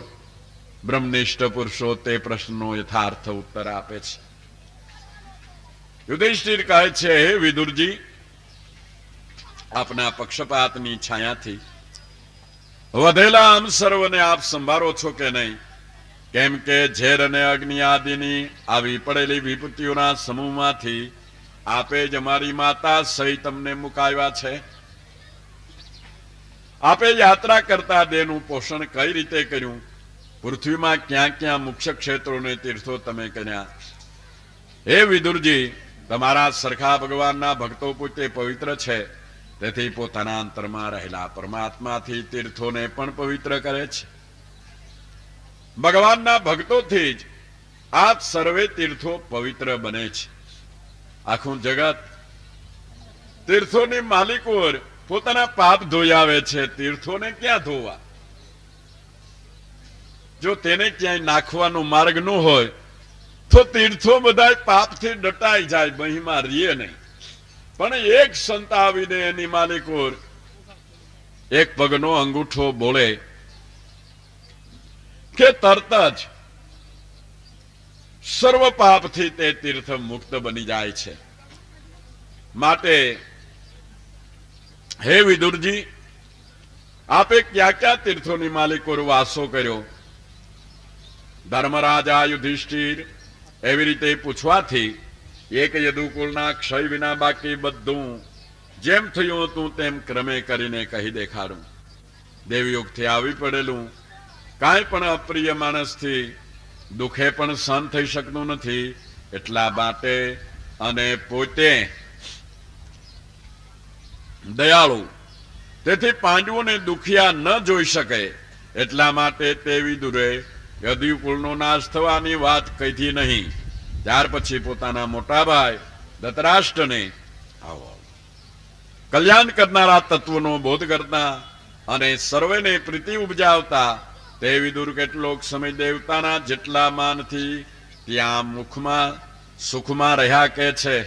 બ્રહ્મનિષ્ઠ પુરુષો તે પ્રશ્નનો યથાર્થ ઉત્તર આપે છે. યુધિષ્ઠિર કહે છે, હે વિદુરજી, આપના પક્ષપાતની છાયાથી વધેલા આમ સર્વને આપ સંભાળો છો કે નહીં? કેમ કે ઝેર અને અગ્નિ આદિની આવી પડેલી વિપત્તિઓના સમૂહમાંથી આપે જ અમારી માતા સહિત તમને મુકાવ્યા છે. આપે યાત્રા કરતા દેહનું પોષણ કઈ રીતે કર્યું? પૃથ્વીમાં ક્યાં ક્યાં મુખ્ય ક્ષેત્રોને તીર્થો તમે કર્યા? હે વિદુરજી, તમારા સરખા ભગવાનના ભક્તો પોતે પવિત્ર છે, તેથી પોતાના અંતરમાં રહેલા પરમાત્માથી તીર્થોને પણ પવિત્ર કરે છે. ભગવાનના ભક્તોથી જ આ સર્વે તીર્થો પવિત્ર બને છે. આખું જગત તીર્થોની માલિકો પોતાના પાપ ધોઈ આવે છે. તીર્થોને ક્યાં ધોવા? જો તેને ક્યાંય નાખવાનો માર્ગ ન હોય તો તીર્થો બધા પાપથી ડટાઈ જાય, મહિમા રીએ નહીં. પણ એક સંત આવીને એની માલિકો એક પગનો અંગૂઠો બોલે કે તરત જ સર્વ પાપથી તે તીર્થ મુક્ત બની જાય છે. માટે હે વિદુરજી, આપે ક્યાં ક્યાં તીર્થોની માલિકો વાસો કર્યો? ધર્મરાજા યુધિષ્ઠિર એવી રીતે પૂછવાથી એક યદુકુળના ક્ષય વિના બાકી બધું જેમ થયું હતું તેમ ક્રમે કરીને કહી દેખાડું. દેવયુગથી આવી પડેલું કાંઈ પણ અપ્રિય માણસથી દુઃખે પણ સહન થઈ શકતું નથી. એટલા માટે અને પોતે દયાળુ, તેથી પાંડવોને દુખિયા ન જોઈ શકે. એટલા માટે તે વિદુરે યદુકુળનો નાશ થવાની વાત કહીથી નહીં. ત્યાર પછી પોતાના મોટા ભાઈ ધૃતરાષ્ટ્રને આવો કલ્યાણ કરનારા તત્વનો બોધ કરતા અને સર્વેને પ્રીતિ ઉપજાવતા તે વિદુર કેટલોક સમય દેવતાના જેટલા માનથી ત્યાં મુખમાં સુખમાં રહ્યા કે છે.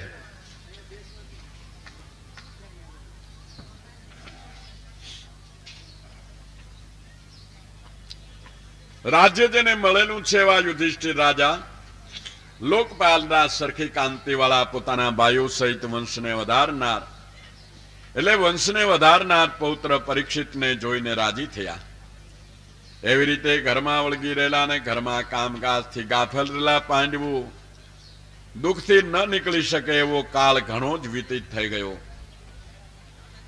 રાજ્ય જેને મળેલું છે એવા યુધિષ્ઠિર રાજા લોકપાલના સરખી કાંતિવાળા પોતાના ભાઈઓ સહિત વંશને વધારનાર, એટલે વંશને વધારનાર પૌત્ર પરીક્ષિતને જોઈને રાજી થયા. એવી રીતે ઘરમાં વળગી રહેલા અને ઘરમાં કામકાજથી ગાફેલ રહેલા પાંડવો દુઃખથી ન નીકળી શકે એવો કાળ ઘણો જ વ્યતીત થઈ ગયો.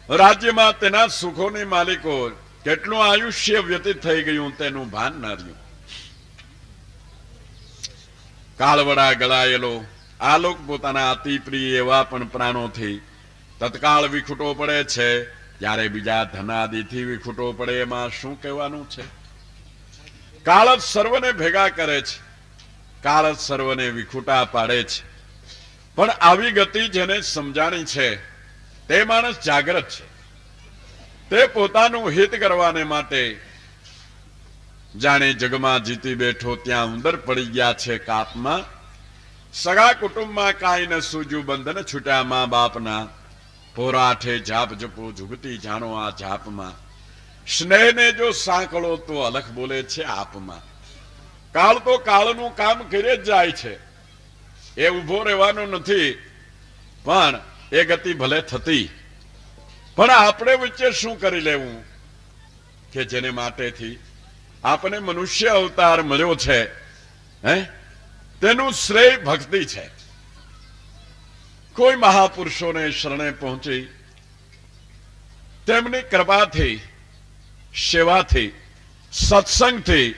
રાજ્યમાં તેના સુખોની માલિકો કેટલું આયુષ્ય વ્યતીત થઈ ગયું તેનું ભાન ન રહ્યું. કાળવડા ગળાયેલો આલોક પોતાના અતિ પ્રિય એવા પણ પ્રાણોથી તત્કાળ વિખૂટો પડે છે, ત્યારે બીજા ધનાદિથી વિખૂટો પડે એમાં શું કહેવાનું છે? કાળ જ સર્વને ભેગા કરે છે, કાળ જ સર્વને વિખૂટા પાડે છે. પણ આવી ગતિ જેને સમજાણી છે તે માણસ જાગ્રત છે. તે પોતાનું હિત કરવાને માટે જાણે જગમાં જીતી બેઠો ત્યાં ઉંદર પડી ગયા છે કાપમાં. સગા કુટુંબમાં કાંઈ ન સૂજ્યું, બંધન છૂટ્યા મા બાપના. પોરાઠે જાપ જપો જુગતી જાણો આ જાપમાં. સ્નેહને જો સાંકળો તો અલખ બોલે છે આપમાં. કાળ તો કાળનું કામ કરે જ જાય છે, એ ઉભો રહેવાનો નથી. પણ એ ગતિ ભલે થતી, પણ આપણે વચ્ચે શું કરી લેવું કે જેને માટેથી આપણે મનુષ્ય અવતાર મળ્યો છે, તેનું શ્રેય ભક્તિ છે. કોઈ મહાપુરુષોને શરણે પહોંચી તેમની કૃપાથી, સેવાથી, સત્સંગથી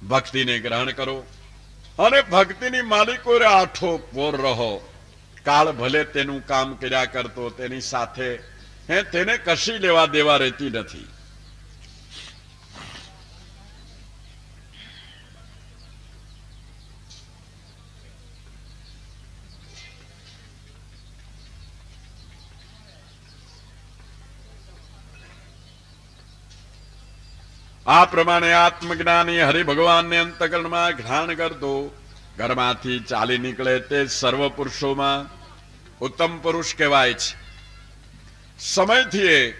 ભક્તિને ગ્રહણ કરો અને ભક્તિની માલિકો આઠો પોર રહો. કાળ ભલે તેનું કામ કર્યા કરતો, તેની સાથે તેને કશી લેવા દેવા રહેતી નથી. આ પ્રમાણે આત્મજ્ઞાની હરિભગવાનને અંતકરણમાં જ્ઞાન કરતો ઘરમાંથી ચાલી નીકળે તે સર્વ પુરુષોમાં ઉત્તમ પુરુષ કહેવાય છે. સમયથી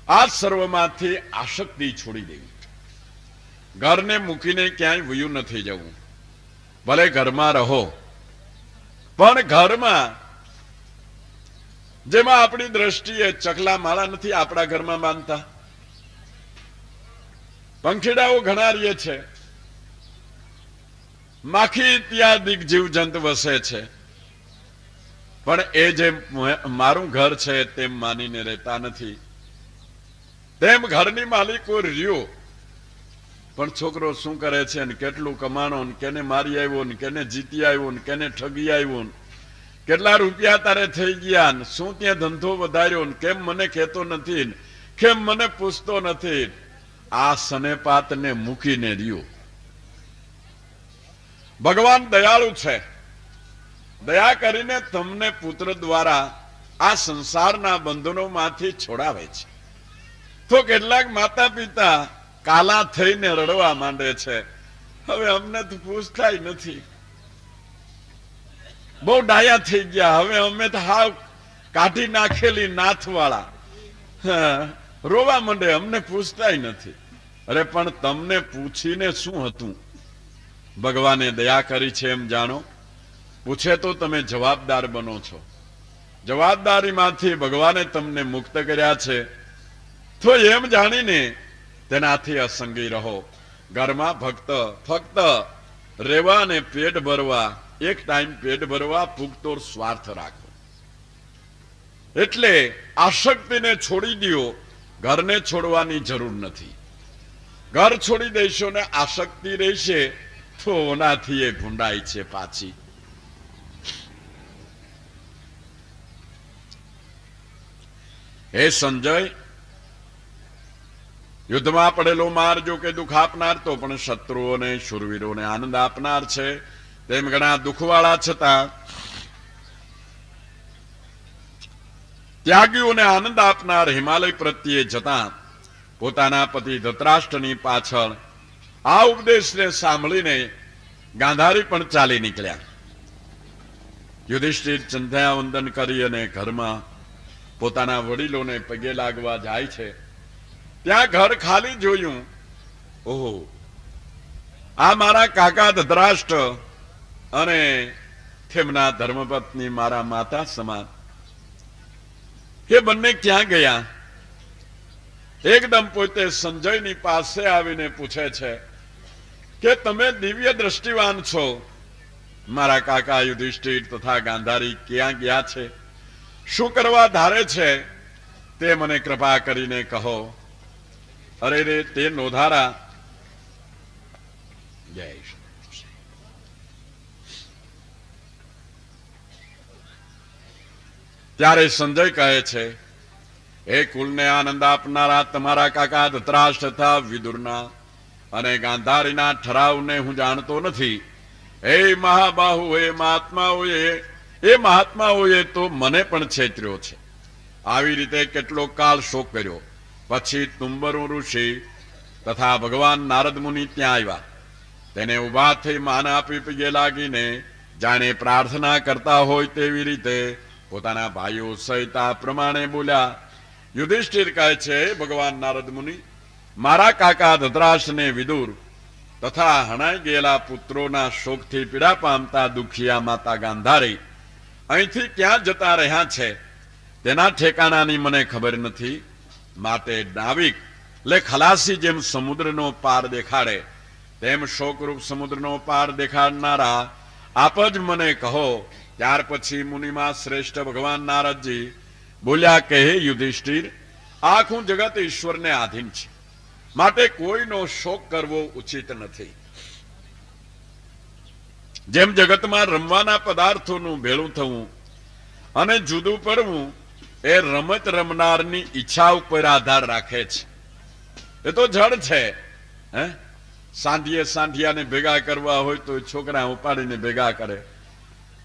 આ સર્વમાંથી આસક્તિ છોડી દેવી. ઘરને મૂકીને ક્યાંય વયું નથી જવું. ભલે ઘરમાં રહો, પણ ઘરમાં જેમાં આપણી દ્રષ્ટિએ ચકલા માળા નથી આપણા ઘરમાં બાંધતા, પંખીડાઓ ઘણા રહીએ છે, માખી ઇત્યાદિ જીવજંતુ વસે છે, પણ એ જે મારું ઘર છે તેમ માનીને રહેતા નથી. તેમ ઘરની માલિકો રહ્યો, પણ છોકરો શું કરે છે ને કેટલું કમાણો ને કેને મારી આવ્યો ને કેને જીતી આવ્યો ને કેને ઠગી આવ્યો ને કેટલા રૂપિયા તારે થઈ ગયા ને શું ત્યાં ધંધો વધાર્યો ને કેમ મને કહેતો નથી ને કેમ મને પૂછતો નથી. આ સનેપાતને મૂકીને રહ્યો. ભગવાન દયાળુ છે, દયા કરીને તમને પુત્ર દ્વારા આ સંસારના બંધનોમાંથી છોડાવે છે. તો કેટલાક માતા પિતા કાલા થઈને રડવા માંડે છે, હવે અમને તો પૂછતાય નથી, બહુ ડાયા થઈ ગયા, હવે અમે તો હાવ કાઢી નાખેલી નાથવાળા, રોવા માંડે, અમને પૂછતાય નથી. અરે પણ તમને પૂછીને શું હતું? ભગવાને દયા કરી છે એમ જાણો. પૂછે તો તમે જવાબદાર બનો છો. જવાબદારીમાંથી ભગવાને તમને મુક્ત કર્યા છે, તો એમ જાણીને તેનાથી અસંગી રહો. ઘરમાં ફક્ત રહેવા અને પેટ ભરવા, એક ટાઈમ પેટ ભરવા પૂરતો સ્વાર્થ રાખો. એટલે આસક્તિને છોડી દો, ઘરને છોડવાની જરૂર નથી. ઘર છોડી દેશો ને આસક્તિ રહેશે તો ઓનાથી એ ભૂંડાય છે પાછી. હે સંજય, યુદ્ધમાં પડેલો માર જો કે દુઃખ આપનાર તો પણ શત્રુઓને શૂરવીરોને આનંદ આપનાર છે. તેમ ઘણા દુઃખવાળા છતાં ત્યાગીઓને આનંદ આપનાર હિમાલય પ્રત્યે જતા પોતાના પતિ ધૃતરાષ્ટ્રની પાછળ આ ઉપદેશને સાંભળીને ગાંધારી પણ ચાલી નીકળ્યા. યુધિષ્ઠિર સંધ્યા વંદન કરી અને ઘરમાં પોતાના વડીલોને પગે લાગવા જાય છે. ત્યાં ઘર ખાલી જોયું. ઓહો, આ મારા કાકા ધૃતરાષ્ટ્ર અને તેમના ધર્મપત્ની મારા માતા સમાન, એ બંને ક્યાં ગયા? એકદમ પોતે સંજયની પાસે આવીને પૂછે છે કે તમે દિવ્ય દ્રષ્ટિવાન છો, મારા કાકા યુધિષ્ઠિર તથા ગાંધારી ક્યાં ગયા છે? શું કરવા ધારે છે? તે મને કૃપા કરીને કહો. અરે રે તે નોધારા. જય ત્યારે સંજય કહે છે, એ કુલને આનંદ આપનારા તમારા કાકા ધૃતરાષ્ટ્ર તથા વિદુરના અને ગાંધારીના ઠરાવને હું જાણતો નથી. એ મહાબાહુ, એ મહાત્માઓએ તો મને પણ છેતર્યો છે. આવી રીતે કેટલો કાળ શોક કર્યો. પછી તુંબરુ ઋષિ તથા ભગવાન નારદ મુનિ ત્યાં આવ્યા. તેને ઉભા થઈ માન આપી પગે લાગીને જાણે પ્રાર્થના કરતા હોય તેવી રીતે પોતાના ભાઈઓ સહિત આ પ્રમાણે બોલ્યા. યુધિષ્ઠિર કહે છે, ભગવાન નારદ મુનિ, મારા કાકા ધૃતરાષ્ટ્રને વિદુર તથા હણાઈ ગયેલા પુત્રોના શોકથી પીડા પામતા દુખિયા માતા ગાંધારી અહીંથી ક્યાં જતા રહ્યા છે તેના ઠેકાણાની મને ખબર નથી. માટે નાવિક એટલે ખલાસી જેમ સમુદ્રનો પાર દેખાડે તેમ શોકરૂપ સમુદ્રનો પાર દેખાડનારા આપ જ મને કહો. ત્યાર પછી મુનિમાં શ્રેષ્ઠ ભગવાન નારદજી બોલ્યા કે હે યુધિષ્ઠિર, આખું જગત ઈશ્વરને આધીન છે, માટે કોઈનો શોક કરવો ઉચિત નથી. જેમ જગતમાં રમવાના પદાર્થોનું ભેળું થવું અને જુદું પડવું એ રમત રમનારની ઈચ્છા ઉપર આધાર રાખે છે. એ તો જડ છે. સાંઢિયાને ભેગા કરવા હોય તો છોકરા ઉપાડીને ભેગા કરે,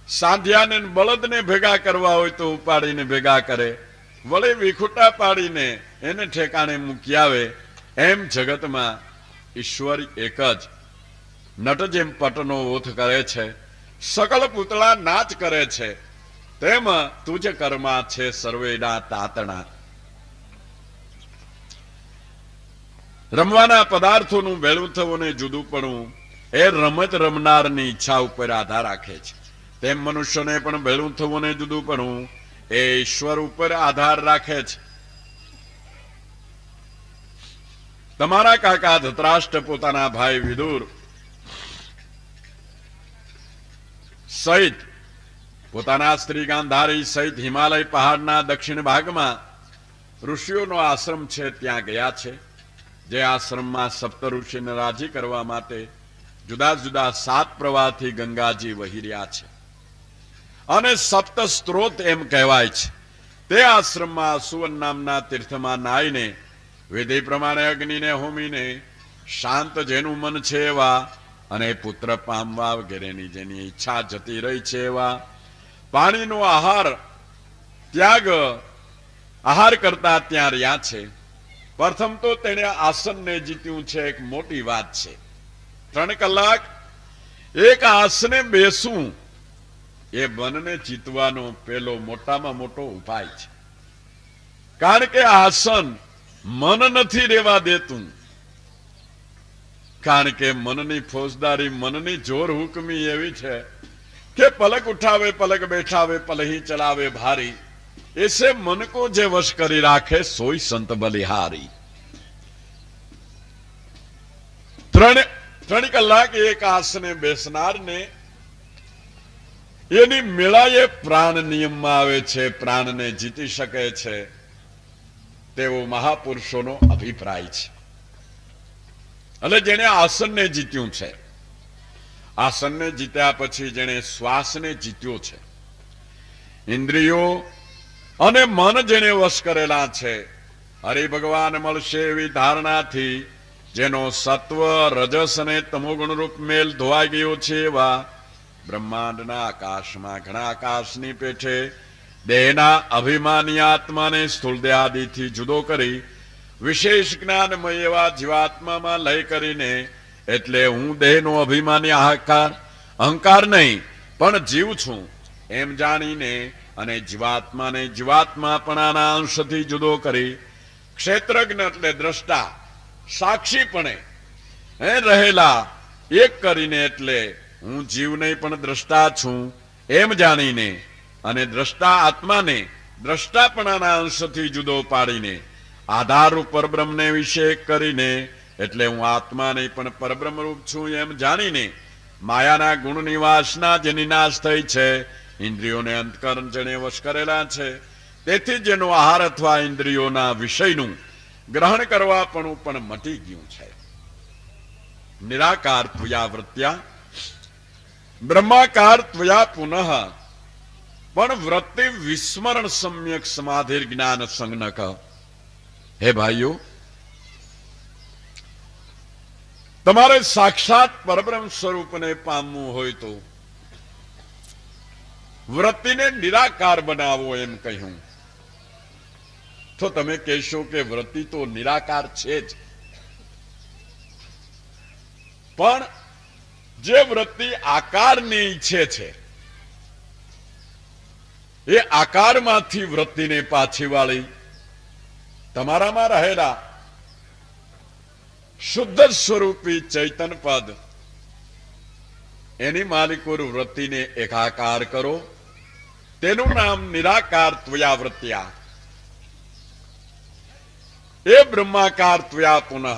સાંધિયાને બળદને ભેગા કરવા હોય તો ઉપાડીને ભેગા કરે, વળી વિખુટા પાડીને એને ઠેકાણે મૂકી આવે. એમ જગતમાં ઈશ્વર એક જ. નટ જેમ પટનો ઓથ કરે છે, સકલ પૂતળા નાચ કરે છે, તેમ તુજ કર્મા છે સર્વેના તાતણા. રમવાના પદાર્થોનું ભેળું થવું ને જુદું પડવું એ રમત રમનારની ઈચ્છા ઉપર આધાર રાખે છે. તેમ મનુષ્યને પણ ભેળું થવું ને જુદું પડવું એ ઈશ્વર ઉપર આધાર રાખે છે. તમારા કાકા ધૃતરાષ્ટ્ર પોતાના ભાઈ વિદુર સહિત પોતાના સ્ત્રી ગાંધારી સહિત હિમાલય પહાડના દક્ષિણ ભાગમાં ઋષિઓનો આશ્રમ છે ત્યાં ગયા છે. જે આશ્રમમાં સપ્ત ઋષિને રાજી કરવા માટે જુદા જુદા 7 પ્રવાહથી ગંગાજી વહી રહ્યા છે અને સપ્ત સ્ત્રોત એમ કહેવાય છે. તે આશ્રમમાં સુવર્ણ નામના તીર્થમાં નાહીને વિધિ પ્રમાણે અગ્નિને હોમીને શાંત જેનું મન છે એવા અને પુત્ર પામવા વગેરેની જેની ઈચ્છા જતી રહી છે એવા પાણીનો આહાર કરતા ત્યાં રહ્યા છે. પ્રથમ તો તેણે આસનને જીત્યું છે, એક મોટી વાત છે. 3 કલાક એક આસને બેસવું એ મનને જીતવાનો પેલો મોટામાં મોટો ઉપાય છે. કારણ કે આસન મન નથી રહેવા દેતું. કારણ કે મનની ફોજદારી, મનની જોર હુકમી એવી છે કે પલક ઉઠાવે પલક બેઠાવે પલહી ચલાવે ભારી. એસે મન કો જે વશ કરી રાખે સોઈ સંત બલિહારી. 3 કલાક એક આસને બેસનારને એની મેળાએ પ્રાણ નિયમમાં આવે છે, પ્રાણને જીતી શકે છે તેવો મહાપુરુષોનો અભિપ્રાય છે. એટલે જેને આસનને જીત્યું છે, આસનને જીત્યા પછી જેને શ્વાસને જીત્યો છે, ઇન્દ્રિયો અને મન જેને વશ કરેલા છે, હરિ ભગવાન મળશે એવી ધારણાથી જેનો સત્વ રજસ અને તમોગુણ રૂપ મેલ ધોવાઈ ગયો છે એવા બ્રહ્માંડના આકાશમાં ઘણા આકાશની પેઠે દેહના અભિમાની આત્માને સ્થૂળ દેહ આદિથી જુદો કરી વિશેષ જ્ઞાનમય એવા જીવાત્મામાં લય કરીને, એટલે હું દેહનો અભિમાની અહંકાર નહીં પણ જીવ છું એમ જાણીને અને જીવાત્માને જીવાત્માપણાના અંશથી જુદો કરી ક્ષેત્રજ્ઞ એટલે દ્રષ્ટા સાક્ષીપણે રહેલા એક કરીને, એટલે હું જીવ નહીં પણ દ્રષ્ટા છું એમ જાણીને અને દ્રષ્ટા આત્માને દ્રષ્ટાપણાના અંશથી જુદો પાડીને આધાર ઉપર બ્રહ્મને વિશે કરીને, એટલે હું આત્મા નહીં પણ પરબ્રહ્મ રૂપ છું એમ જાણીને માયાના ગુણની વાસના જેની નાશ થઈ છે, ઇન્દ્રિયોને અંતકરણ જેને વશ કરેલા છે, તેથી જેનો આહાર અથવા ઇન્દ્રિયોના વિષયનું ગ્રહણ કરવા પણ મટી ગયું છે. નિરાકાર ત્વયા વૃત્યા બ્રહ્માકાર ત્વયા પુનઃ પણ વૃત્તિ વિસ્મરણ સમ્યક સમાધિર જ્ઞાન સંજ્ઞક. હે ભાઈઓ, તમારે સાક્ષાત પરબ્રહ્મ સ્વરૂપને પામવું હોય તો વૃત્તિને નિરાકાર બનાવો એમ કહ્યું. તો તમે કહેશો કે વૃત્તિ તો નિરાકાર છે જ, પણ જે વૃત્તિ આકારને ઈચ્છે છે એ આકારમાંથી વૃત્તિને પાછી વાળી તમારામાં રહેલા શુદ્ધ સ્વરૂપી ચૈતન પદ એની માલિકો વૃત્તિને એકાકાર કરો. તેનું નામ નિરાકાર ત્વયા વૃત્યા. એ બ્રહ્માકાર ત્વયા પુનઃ.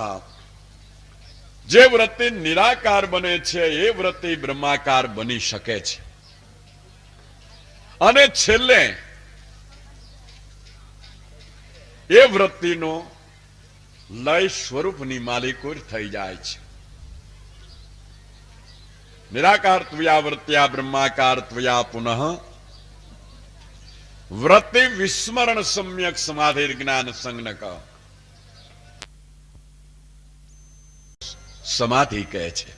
જે વૃત્તિ નિરાકાર બને છે એ વૃત્તિ બ્રહ્માકાર બની શકે છે. અને છેલ્લે એ વૃત્તિનો લય સ્વરૂપની માલિકો થઈ જાય છે. નિરાકાર ત્વયા વૃત્યા બ્રહ્માકાર ત્વયા પુનઃ વૃત્તિ વિસ્મરણ સમ્યક સમાધિર જ્ઞાન સંજ્ઞક. સમાધિ કહે છે.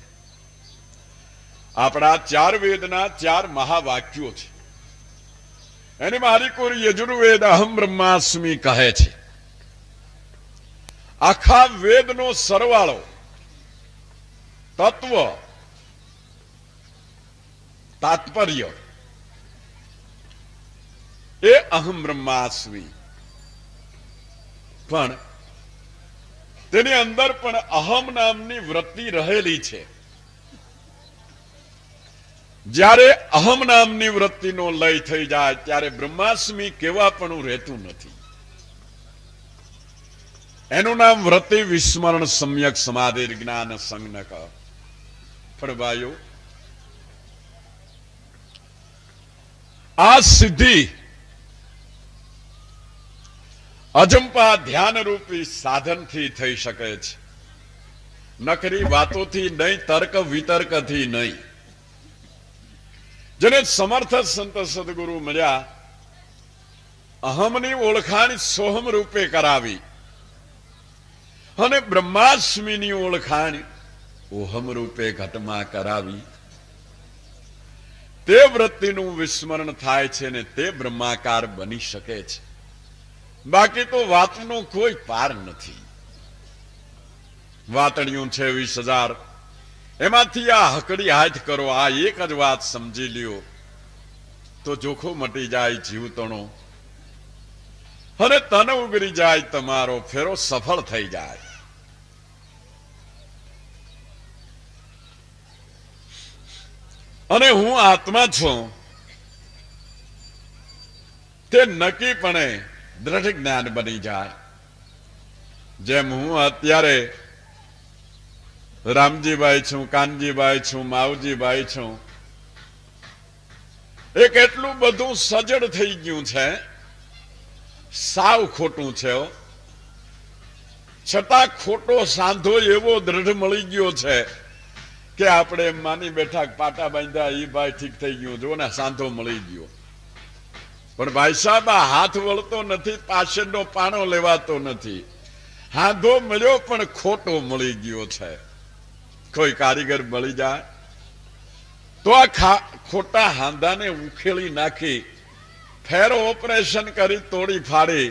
આપણા 4 વેદના 4 મહાવાક્યો છે. એની માલિકો યજુર્વેદ અહમ બ્રહ્માસ્મિ કહે છે. આખા વેદનો સરવાળો, તત્વ, તાત્પર્ય એ અહમ બ્રહ્માસ્મિ. પણ તેની અંદર પણ અહમ નામની વૃત્તિ રહેલી છે. જ્યારે અહમ નામની વૃત્તિનો લય થઈ જાય ત્યારે બ્રહ્માસ્મિ કેવા પણ રહેતું નથી. એનું નામ વૃત્તિ વિસ્મરણ સમ્યક સમાધિ જ્ઞાન સંજ્ઞક. પણ ભાઈઓ, આ સિદ્ધિ અજંપા ધ્યાન રૂપી સાધનથી થઈ શકે છે. નકરી વાતોથી નહીં, તર્ક વિતર્કથી નહીં. જેને સમર્થ સંત સદગુરુ મળ્યા, અહમની ઓળખાણ સોહમ રૂપે કરાવી અને બ્રહ્માસ્મિની ઓળખાણ ઓહમ રૂપે ઘટમાં કરાવી, તે વૃત્તિનું વિસ્મરણ થાય છે ને તે બ્રહ્માકાર બની શકે છે. બાકી તો વાતનો કોઈ પાર નથી. વાતણિયું છે 20,000, એમાંથી આ હકડી હાથ કરો, આ એક જ વાત સમજી લ્યો તો જોખો મટી જાય જીવતણો, અને તન ઉગરી જાય તમારો ફેરો સફળ થઈ જાય. અને હું આત્મા છું તે નક્કીપણે દ્રઢ જ્ઞાન બની જાય. જેમ હું અત્યારે રામજીભાઈ છું, કાનજીભાઈ છું, માવજીભાઈ છું, એ કેટલું બધું સજડ થઈ ગયું છે, સાવ ખોટું છે. છતાં ખોટો સાંધો એવો દ્રઢ મળી ગયો છે કે આપણે માની બેઠા પાટા બાંધ્યા, એ ભાઈ ઠીક થઈ ગયું, જો ને સાંધો મળી ગયો. પણ ભાઈ સાહેબ, આ હાથ વળતો નથી, પાછળનો પાણો લેવાતો નથી. હાંધો મળ્યો પણ ખોટો મળી ગયો છે. કોઈ કારીગર મળી જાય તો આ ખોટા હાંધાને ઉખેડી નાખી, ફેરો ઓપરેશન કરી તોડી ફાડી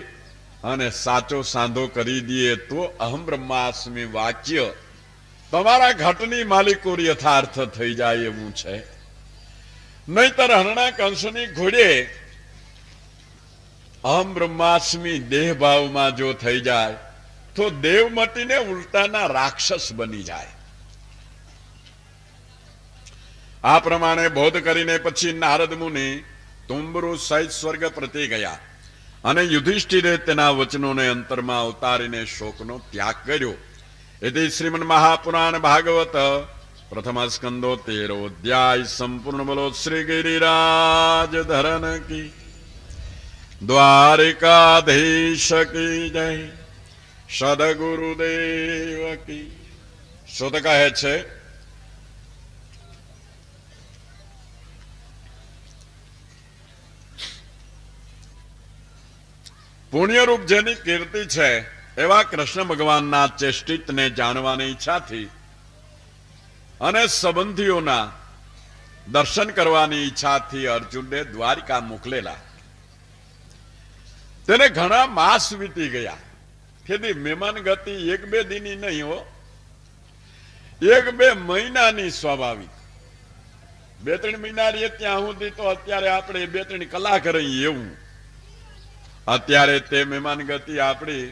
અને સાચો સાંધો કરી દઈએ તો અહમ બ્રહ્માસ્મિ વાક્ય તમારા ઘટની માલિકો યથાર્થ થઈ જાય એવું છે. નહીતર હરણા કંસની ઘોડે અહમ બ્રહ્માસ્મિ દેહ ભાવમાં જો થઈ જાય તો દેવ મટીને ઉલટાના રાક્ષસ બની જાય. આ પ્રમાણે બોધ કરીને પછી નારદ મુનિ તુંબરુ સહિત સ્વર્ગ પ્રતિ ગયા અને યુધિષ્ઠિરે તેના વચનોને અંતરમાં ઉતારીને શોકનો ત્યાગ કર્યો. એથી શ્રીમદ મહાપુરાણ ભાગવત પ્રથમ સ્કંદો 13 અધ્યાય સંપૂર્ણ. બોલો શ્રી ગિરિરાજ ધરન કી, દ્વારિકાધીશ કી જય, સદગુરુદેવ કી. શું કહે છે? પુણ્યરૂપ જેની કીર્તિ છે એવા કૃષ્ણ ભગવાનના ચેષ્ટિતને જાણવાની ઈચ્છાથી અને સંબંધીઓના દર્શન કરવાની ઈચ્છાથી અર્જુનને દ્વારિકા મોકલેલા. તેને ઘણા માસ વીતી ગયા. તેથી મહેમાન ગતિ 1-2 દિનની નહીં હો, 1-2 મહિનાની સ્વાભાવિક. 2-3 મહિના રહીએ ત્યાં સુધી તો અત્યારે આપણે 2-3 કલાક રહી એવું. અત્યારે તે મહેમાન ગતિ આપણી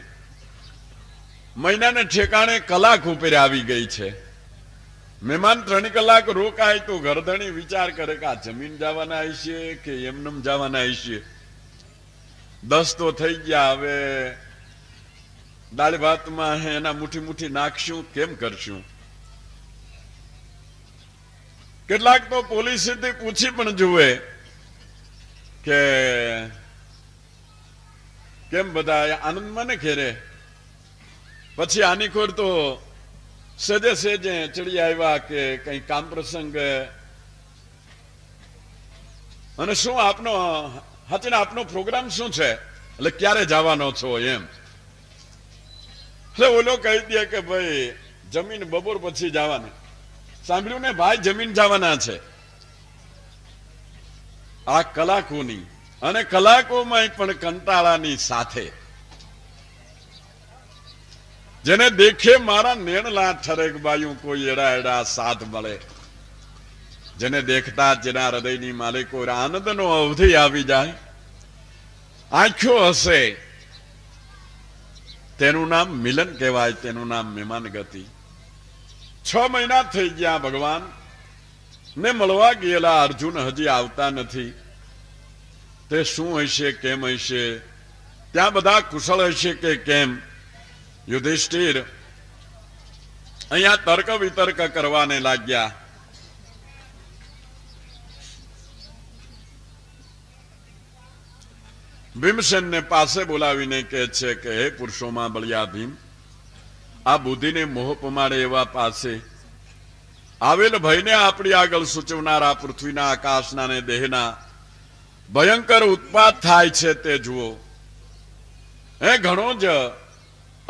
મહિનાને ઠેકાણે કલાક ઉપર આવી ગઈ છે. મહેમાન 3 કલાક રોકાય તો ઘરધણી વિચાર કરે કે આ જમીન જવાના હશે કે એમનેમ જવાના હશે. 10 તો થઈ ગયા, હવે દાળ ભાતમાં એના મુઠ્ઠી મુઠ્ઠી નાખશું, કેમ કરશું? કેટલાક તો પોલીસથી પૂછી પણ જુએ કે કેમ બધા આનંદમાં ને ઘેરે. પછી આની ખોર તો સેજે સેજે ચડી આવ્યા કે કઈ કામ પ્રસંગ, અને શું આપનો હાચીને આપનો પ્રોગ્રામ શું છે, એટલે ક્યારે જવાનો છો એમ. એટલે ઓલો કહી દે કે ભાઈ જમીન બપોર પછી જવાના. સાંભળ્યું ને ભાઈ, જમીન જવાના છે. આ કલાકોની અને કલાકોમાં પણ કંટાળાની સાથે જેને દેખે મારા નેણલા ઠરેક બાયું કોઈ એડા એડા સાથ મળે, જેને દેખતા જેના હૃદયની માલિકો આનંદનો અવધિ આવી જાય, આંખો હશે, તેનું નામ મિલન કહેવાય, તેનું નામ મહેમાન ગતિ. 6 મહિના થઈ ગયા ભગવાન ને મળવા ગયેલા અર્જુન હજી આવતા નથી. તે શું હશે, કેમ હશે, ત્યાં બધા કુશળ હશે કે કેમ? યુધિષ્ઠિર અહીંયા તર્ક વિતર્ક કરવાને લાગ્યા. ભીમસેનને પાસે બોલાવીને કહે છે કે હે પુરુષોમાં બળિયા ભીમ, આ બુદ્ધિને મોહ પમાડે એવા પાસે આવેલ ભયને આપણી આગળ સૂચવનારા પૃથ્વીના આકાશના ને દેહના ભયંકર ઉત્પાત થાય છે તે જુઓ. એ ઘણો જ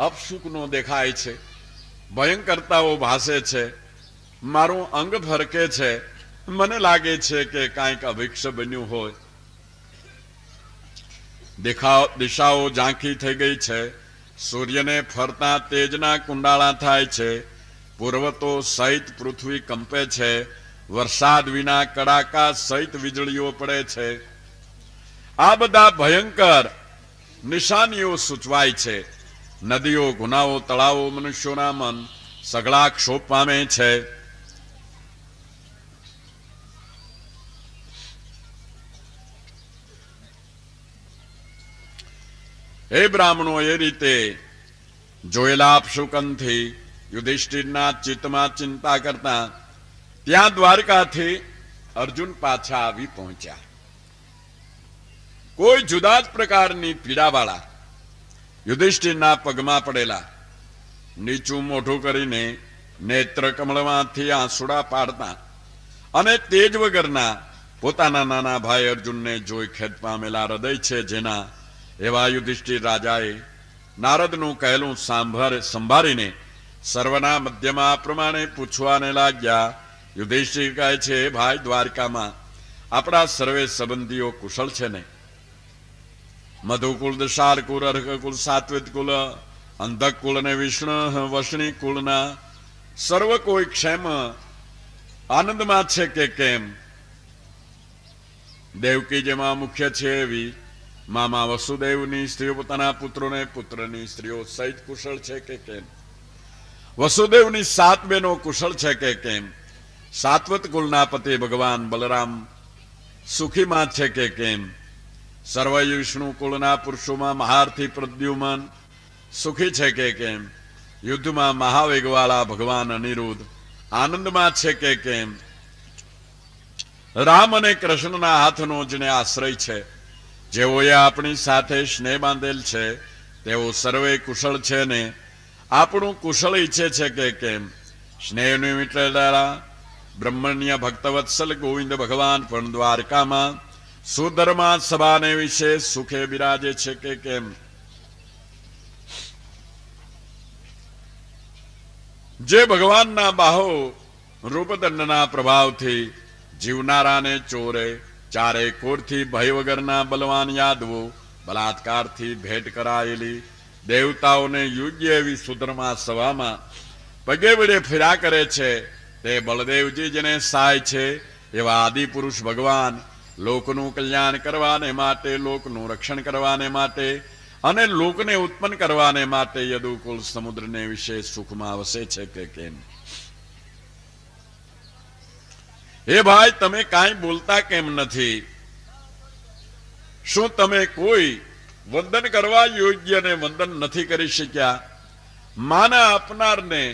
અપસુખનો દેખાય છે, ભયંકરતાઓ ભાસે છે, મારું અંગ ફરકે છે, મને લાગે છે કે કાંઈક અભિક્ષ બન્યું હોય. દિશાઓ ઝાંખી થઈ ગઈ છે, સૂર્યને ફરતા તેજના કુંડાળા થાય છે, પૂર્વતો સહિત પૃથ્વી કંપે છે, વરસાદ વિના કડાકા સહિત વીજળીઓ પડે છે. આ બધા ભયંકર નિશાનીઓ સૂચવાય છે. નદીઓ, ગુનાઓ, તળાવો, મનુષ્યોના મન સઘળા ક્ષોભ પામે છે. હે બ્રાહ્મણો, એ રીતે જોયેલા અપશુકનથી યુધિષ્ઠિરના ચિત્તમાં ચિંતા કરતા ત્યાં દ્વારકાથી અર્જુન પાછા આવી પહોંચ્યા. કોઈ જુદા જ પ્રકારની પીડાવાળા યુધિષ્ઠિરના પગમાં પડેલા, નીચું મોઢું કરીને નેત્ર કમળમાંથી આંસુડા પાડતા અને તેજ વગરના પોતાના નાના ભાઈ અર્જુનને જોઈ ખેદ પામેલા હૃદય છે જેના, એવા યુધિષ્ઠિર રાજાએ નારદનું કહેલું સંભાળીને સર્વના મધ્યમાં આ પ્રમાણે પૂછવાને લાગ્યા. યુધિષ્ઠિર કહે છે, ભાઈ, દ્વારકામાં આપણા સર્વે સંબંધીઓ કુશળ છે ને? મધુકુળ, દશારકુલ, અર્કકુલ, સાત્વિત કુલ, અંધક કુલ અને વિષ્ણુ વસણી કુળના સર્વ કોઈ ક્ષેમ આનંદમાં છે કે કેમ? દેવકી જેમાં મુખ્ય છે એવી મામા વસુદેવની સ્ત્રીઓ પોતાના પુત્રોને, પુત્રની સ્ત્રીઓ સહિત કુશળ છે કે કેમ? વસુદેવની 7 બહેનો કુશળ છે કે કેમ? સાત્વત કુલના પતિ ભગવાન બલરામ સુખીમાં છે કે કેમ? સર્વ વિષ્ણુ કુળના પુરુષોમાં મહારથી પ્રદ્યુમન સુખી છે કે કેમ? યુદ્ધમાં મહાવેગવાળા ભગવાન અનિરુદ્ધ આનંદમાં છે કે કેમ? રામ અને કૃષ્ણના હાથનો જેને આશ્રય છે, જેઓએ આપણી સાથે સ્નેહ બાંધેલ છે, તેઓ સર્વે કુશળ છે ને? આપણું કુશળ ઈચ્છે છે કે કેમ? સ્નેહને મીટેલા બ્રહ્મણ્ય ભક્તવત્સલ ગોવિંદ ભગવાન પણ દ્વારકામાં સુધર્મા સભાને વિશે સુખે બિરાજે છે કે કેમ? જે ભગવાનના બાહો રૂપદંડના પ્રભાવથી જીવનારાને ચોરે, ચારે કોરથી ભય વગરના બલવાન યાદવો, બલાત્કારથી ભેટ કરાયેલી દેવતાઓને યોગ્ય એવી સુધર્મા સભામાં પગે વડે ફેરા કરે છે, તે બળદેવજી જેને સહાય છે એવા આદિ પુરુષ ભગવાન લોકનું કલ્યાણ કરવાને માટે, લોકનું રક્ષણ કરવાને માટે અને લોકને ઉત્પન્ન કરવાને માટે યદુકુલ સમુદ્રને વિશે સુખમાં વસે છે કે કેમ? હે ભાઈ, તમે કાંઈ બોલતા કેમ નથી? શું તમે કોઈ વંદન કરવા યોગ્યને વંદન નથી કરી શક્યા? માના આપનારને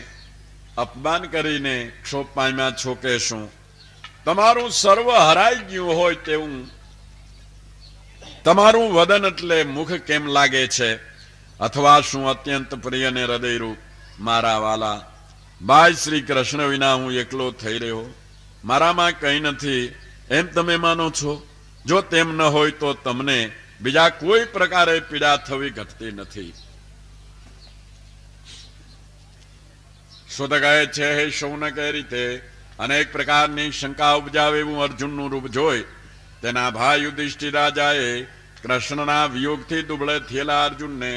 અપમાન કરીને ક્ષોભ પામ્યા છો કે શું? તમારું સર્વ હરાઈ ગયું હોય તેવું તમારું વદન એટલે મુખ કેમ લાગે છે? અથવા શું અત્યંત પ્રિય ને હૃદયરૂપ મારા વાલા ભાઈ શ્રી કૃષ્ણ વિના હું એકલો થઈ રહ્યો, મારામાં કંઈ નથી એમ તમે માનો છો? જો તેમ ન હોય તો તમને બીજા કોઈ પ્રકારે પીડા થવી ઘટતી નથી. સુત કહે છે, હે શૌનક, એ રીતે અનેક પ્રકારની શંકા ઉપજાવે એવું અર્જુનનું રૂપ જોઈ તેના ભાઈ યુધિષ્ઠિર રાજાએ કૃષ્ણના વિયોગથી દુબળે થયેલા અર્જુનને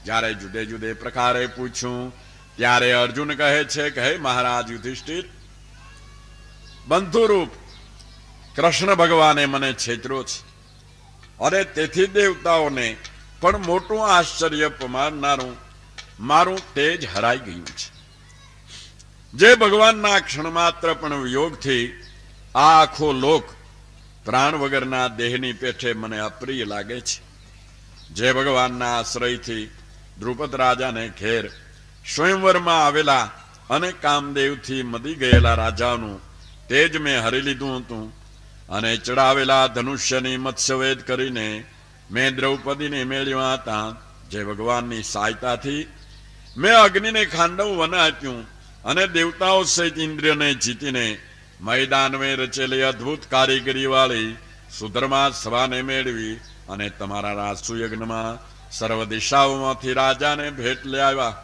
જ્યારે જુદે જુદે પ્રકારે પૂછ્યું ત્યારે અર્જુન કહે છે કે હે મહારાજ યુધિષ્ઠિર, બંધુરૂપ કૃષ્ણ ભગવાને મને છેતર્યો છે અને તેથી દેવતાઓને પણ મોટું આશ્ચર્ય પમાડનારું મારું તેજ હરાઈ ગયું છે. જે ભગવાનના ક્ષણ માત્ર પણ વિયોગથી આ આખો લોક પ્રાણ વગરના દેહની પેઠે મને અપ્રિય લાગે છે. જે ભગવાનના આશ્રયથી દ્રુપદ રાજાને ઘેર સ્વયંવરમાં આવેલા અને કામદેવથી મદી ગયેલા રાજાનું તેજ મેં હરી લીધું હતું અને ચડાવેલા ધનુષ્યની મત્સ્યવેદ કરીને મેં દ્રૌપદીને મેળવ્યા હતા. જે ભગવાનની સહાયતાથી મેં અગ્નિને ખાંડવ વન આપ્યું અને દેવતાઓ સહિત ઇન્દ્રિયને જીતીને મેદાનમાં રચેલી અદ્ભુત કારીગરી વાળી સુધર્મા સભાને મેળવી અને તમારા રાજસુ યજ્ઞમાં સર્વ દિશાઓમાંથી રાજાને ભેટ લાવ્યા.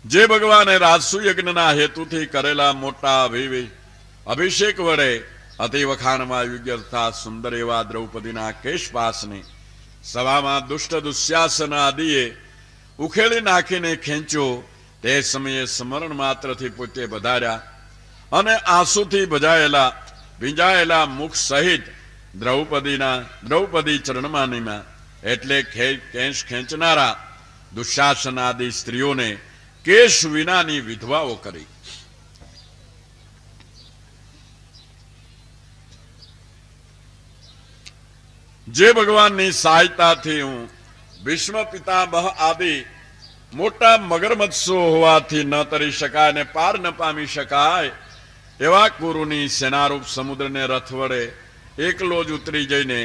જે ભગવાને રાજસુ યજ્ઞના હેતુથી કરેલા મોટા અભિષેક વડે અતિ વખાણમાં યોગ્ય તથા સુંદર એવા દ્રૌપદીના કેશપાસને સભામાં દુષ્ટ દુશ્યાસન આદિએ ઉખેડી નાખીને ખેંચ્યો, તે સમયે સ્મરણ માત્રથી પોતે વધાર્યા અને આંસુથી ભીંજાયેલા મુખ સહિત દ્રૌપદી ચરણમાનીમાં એટલે કેશ ખેંચનારા દુશાસન આદિ સ્ત્રીઓને કેશ વિનાની વિધવાઓ કરી. જે ભગવાનની સહાયતાથી હું ભીષ્મ પિતામહ આદિ મોટા મગરમચ્છો હોવાથી ન તરી શકાય ને પાર ન પામી શકાય એવા કુરુની સેનારૂપ સમુદ્રને રથ વડે એકલો જ ઉતરી જઈને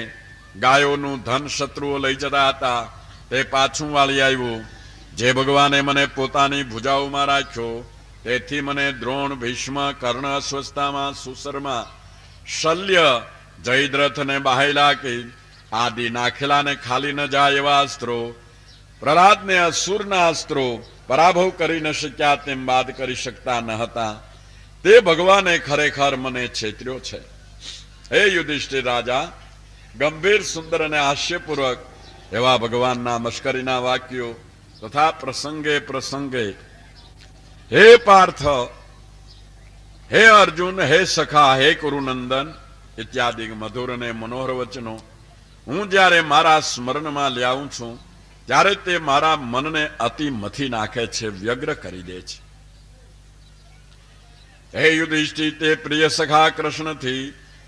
ગાયોનું ધન શત્રુઓ લઈ જતા હતા તે પાછું વાળી આવ્યું. જે ભગવાને મને પોતાની ભુજાઓમાં રાખ્યો તેથી મને દ્રોણ, ભીષ્મ, કર્ણ, અશ્વસ્થામાં, સુશર્મા, શલ્ય, જયદ્રથ ને બાહેલાકી આદિ નાખેલાને ખાલી ન જાય એવા અસ્ત્રો, પ્રહલાદને અસુરના અસ્ત્રો પરાભવ કરી ન શક્યા તેમ બાદ કરી શકતા ન હતા. તે ભગવાને ખરેખર મને છેતર્યો છે. હે યુધિષ્ઠિર રાજા, ગંભીર, સુંદર અને હાસ્યપૂર્વક એવા ભગવાનના મશ્કરીના વાક્યો તથા પ્રસંગે પ્રસંગે હે પાર્થ, હે અર્જુન, હે સખા, હે કુરુનંદન ઇત્યાદિ મધુર અને મનોહર વચનો હું જ્યારે મારા સ્મરણમાં લ્યાવું છું ત્યારે તે મારા મનને અતિ મથી નાખે છે, વ્યગ્ર કરી દે છે. હે યુધિષ્ઠિર, તે પ્રિય સખા કૃષ્ણથી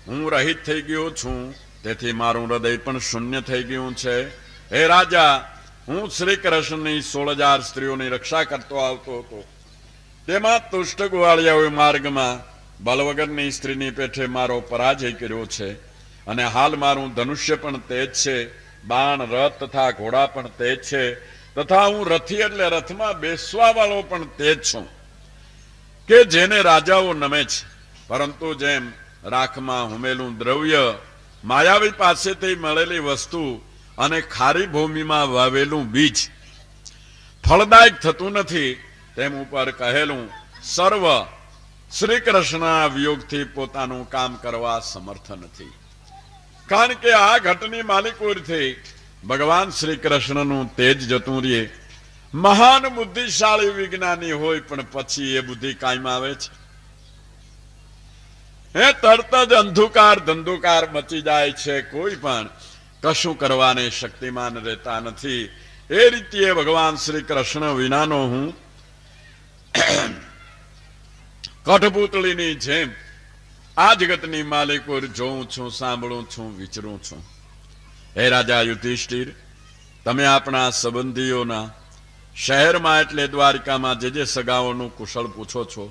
હું રહિત થઈ ગયો છું, તેથી મારું હૃદય પણ શૂન્ય થઈ ગયું છે. હે રાજા, હું શ્રી કૃષ્ણની 16,000 સ્ત્રીઓની રક્ષા કરતો આવતો હતો. તેમાં તુષ્ટ ગુવાળિયાઓએ માર્ગમાં બલ વગરની સ્ત્રીની પેઠે મારો પરાજય કર્યો છે અને હાલ મારું ધનુષ્ય પણ તે જ છે, બાણ, રથ તથા ઘોડા પણ તે જ છે તથા હું રથી એટલે રથમાં બેસવા વાળો પણ તે જ છું કે જેને રાજાઓ નમે છે. પરંતુ જેમ રાખમાં હુમેલું દ્રવ્ય માયાવી પાસેથી મળેલી વસ્તુ અને ખારી ભૂમિમાં વાવેલું બીજ ફળદાયક થતું નથી, તેમ ઉપર કહેલું સર્વ શ્રી કૃષ્ણના વિયોગથી પોતાનું કામ કરવા સમર્થ નથી. કારણ કે આ ઘટની માલિકોરથી ભગવાન શ્રી કૃષ્ણનું તેજ જતું રહે. મહાન બુદ્ધિશાળી વિજ્ઞાની હોય પણ પછી એ બુદ્ધિ કાયમ આવે છે. એ તરત જ ધંધુકાર મચી જાય છે. કોઈ પણ કશું કરવાને શક્તિમાન રહેતા નથી. એ રીતે ભગવાન શ્રી કૃષ્ણ વિનાનો હું કઠપૂતળીની જેમ આ જગતની માલિકો જોઉં છું, સાંભળું છું, વિચરું છું. હે રાજા યુધિષ્ઠિર, તમે આપણા સંબંધીઓના શહેરમાં એટલે દ્વારિકામાં જે સગાઓનું કુશળ પૂછો છો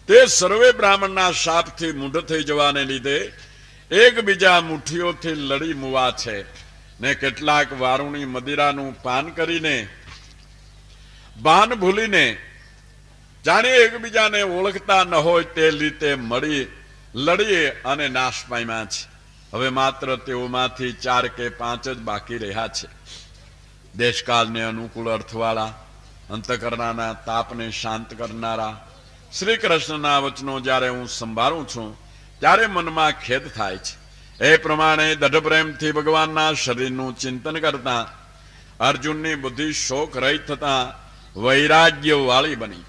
તે સર્વે બ્રાહ્મણના શાપથી મૂઢ થઈ જવાને લીધે એકબીજા મુઠ્ઠીઓથી લડી મુવા છે ને કેટલાક વારુણી મદિરાનું પાન કરીને ભાન ભૂલીને જાણે એકબીજાને ઓળખતા ન હોય તે રીતે લડીએ અને નાશ પામ્યા છે. હવે માત્ર તેઓમાંથી 4 કે 5 જ બાકી રહ્યા છે. દેશકાળને અનુકૂળ અર્થવાળા, અંતકરણના તાપને શાંત કરનારા શ્રી કૃષ્ણના વચનો જ્યારે હું સંભાળું છું ત્યારે મનમાં ખેદ થાય છે. એ પ્રમાણે દઢ પ્રેમથી ભગવાનના શરીરનું ચિંતન કરતા અર્જુનની બુદ્ધિ શોક રહિત થતા વૈરાગ્ય વાળી બની.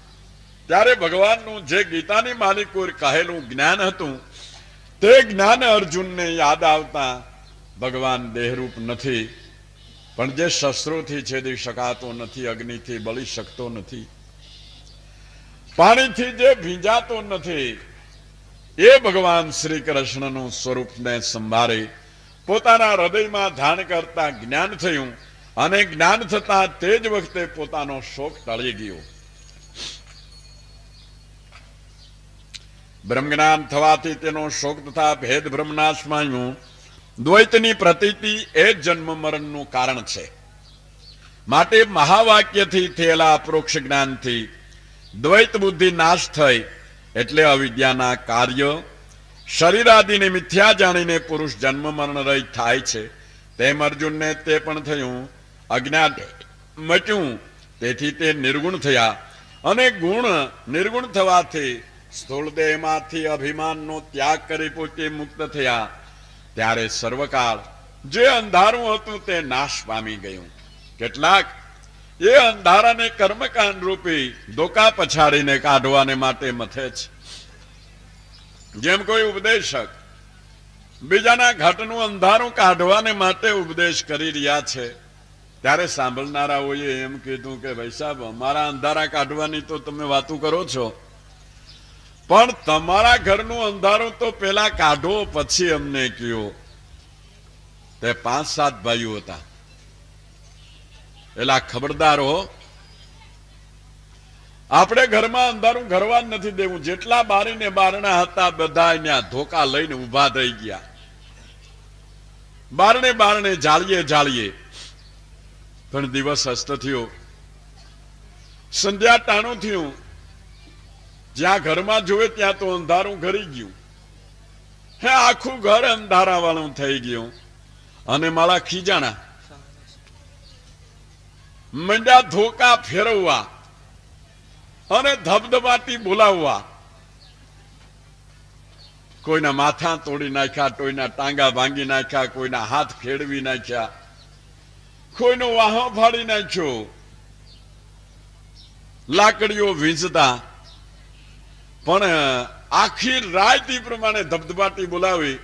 ત્યારે ભગવાનનું જે ગીતાની માલિકોર કહેલું જ્ઞાન હતું તે જ્ઞાન અર્જુનને યાદ આવતા ભગવાન દેહરૂપ નથી, પણ જે શસ્ત્રોથી છેદી શકાતો નથી, અગ્નિથી બળી શકતો નથી, પાણીથી જે ભીંજાતો નથી, એ ભગવાન શ્રી કૃષ્ણનું સ્વરૂપને સંભાળી પોતાના હૃદયમાં ધારણ કરતા જ્ઞાન થયું, અને જ્ઞાન થતા તે જ વખતે પોતાનો શોક ટળી ગયો. બ્રહ્મ જ્ઞાન થવાથી તેનો શોક તથા ભેદ બ્રહ્મનાશ પામ્યું. દ્વૈતની પ્રતીતિ એ જન્મ મરણનું કારણ છે. માટે મહાવાક્યથી થયેલા અપરોક્ષ જ્ઞાનથી દ્વૈત બુદ્ધિ નાશ થઈ, એટલે અવિદ્યાના કાર્ય શરીર આદિને મિથ્યા જાણીને પુરુષ જન્મ મરણ રહિત થાય છે. તેમ અર્જુનને તે પણ થયું. અજ્ઞાન મટ્યું, તેથી તે નિર્ગુણ થયા, અને ગુણ નિર્ગુણ થવાથી સ્થૂળ દેહમાંથી અભિમાનનો ત્યાગ કરી પોતે મુક્ત થયા. ત્યારે સર્વકાળ જે અંધારું હતું તે નાશ પામી ગયું. કેટલાક એ અંધારાને કર્મકાંડ રૂપી ધોકા પછાડીને કાઢવાને માટે મથે છે. જેમ કોઈ ઉપદેશક બીજાના ઘટનું અંધારું કાઢવાને માટે ઉપદેશ કરી રહ્યા છે, ત્યારે સાંભળનારાઓએ એમ કીધું કે ભાઈ સાહેબ, અમારા અંધારા કાઢવાની તો તમે વાતો કરો છો, પણ તમારા ઘરનું અંધારું તો પેલા કાઢો, પછી અમને કયો. તે 5-7 ભાઈઓ હતા. એલા ખબરદાર હો, આપણે ઘરમાં અંધારું ઘરવા નથી દેવું. જેટલા બારીને બારણા હતા બધા ત્યાં ધોકા લઈને ઉભા થઈ ગયા. બારણે બારણે જાળીએ જાળીએ. પણ દિવસ અસ્ત થયો, સંધ્યા ટાણું થયું, જ્યાં ઘરમાં જોવે ત્યાં તો અંધારું ઘરી ગયું. હે, આખું ઘર અંધારા વાળું થઈ ગયું. અને મારા ખીજાણા મંડ્યા ધોકા ફેરવવા અને ધબધબાટી બોલાવવા. કોઈના માથા તોડી નાખ્યા, કોઈના ટાંગા ભાંગી નાખ્યા, કોઈના હાથ ખેડવી નાખ્યા, કોઈનો વાહો ફાડી નાખ્યો. લાકડીઓ વીંઝતા, પણ આખી રાત એ પ્રમાણે ધબધબાટી બોલાવી.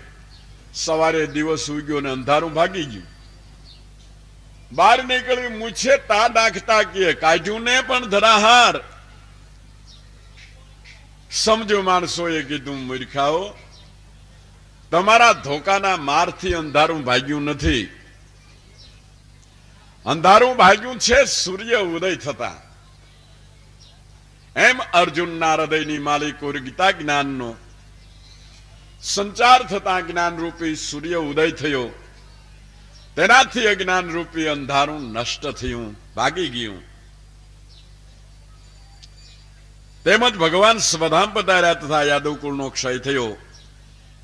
સવારે દિવસ ઉગ્યો ને અંધારું ભાગી ગયું. બહાર નીકળી મૂછે તા નાખતા કે કાઢ્યું ને પણ ધરાહાર. સમજો માણસોએ કીધું, મૂર્ખાઓ, તમારા ધોકાના મારથી અંધારું ભાગ્યું નથી. અંધારું ભાગ્યું છે સૂર્ય ઉદય થતા. એમ અર્જુનના હૃદયની માલિકોર ગીતા જ્ઞાનનો સંચાર થતા જ્ઞાન રૂપી સૂર્ય ઉદય થયો. તેનાથી અજ્ઞાન રૂપી અંધારું નષ્ટ થયું, ભાગી ગયું. તેમજ ભગવાન સ્વધામ પધાર્યા તથા યાદવ કુળનો ક્ષય થયો.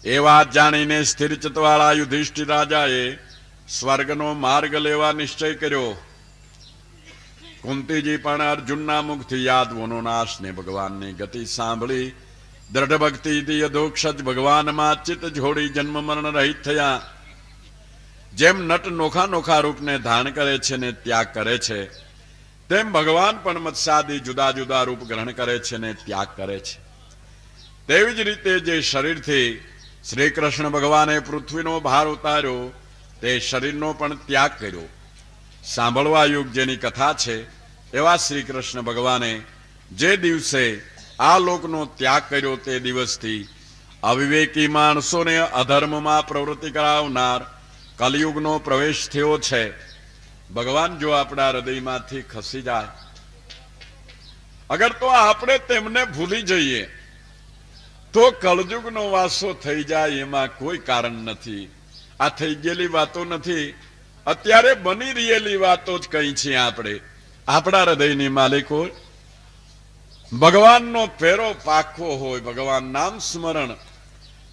એ વાત જાણીને સ્થિર ચિત્તવાળા યુધિષ્ઠિર રાજાએ સ્વર્ગનો માર્ગ લેવા નિશ્ચય કર્યો. કુંતીજી પણ અર્જુનના મુખથી યાદવોનો નાશ ને ભગવાનની ગતિ સાંભળી દ્રઢ ભક્તિથી યથોક્ષજ ભગવાનમાં ચિત્ત જોડી જન્મ મરણ રહિત થયા. જેમ નટ નોખા નોખા રૂપને ધારણ કરે છે ને ત્યાગ કરે છે, તેમ ભગવાન પણ મત્સ્યાદિ જુદા જુદા રૂપ ગ્રહણ કરે છે ને ત્યાગ કરે છે. તેવી જ રીતે જે શરીરથી શ્રી કૃષ્ણ ભગવાને પૃથ્વીનો ભાર ઉતાર્યો, તે શરીરનો પણ ત્યાગ કર્યો. સાંભળવા યુગ જેની કથા છે, એવા શ્રી કૃષ્ણ ભગવાને જે દિવસે આ લોકનો ત્યાગ કર્યો, તે દિવસથી અવિવેકી માણસોને અધર્મમાં પ્રવૃત્તિ કરાવનાર કલયુગનો પ્રવેશ થયો છે. ભગવાન જો આપણા હૃદયમાંથી ખસી જાય, અગર તો આપણે તેમને ભૂલી જઈએ, તો કલયુગનો વાસો થઈ જાય એમાં કોઈ કારણ નથી. આ થઈ ગયેલી વાતો નથી, અત્યારે બની રહેલી વાતો જ કઈ છે. આપણે આપણા હૃદયની માલિકો ભગવાનનો ફેરો પાકો હોય, ભગવાન નામ સ્મરણ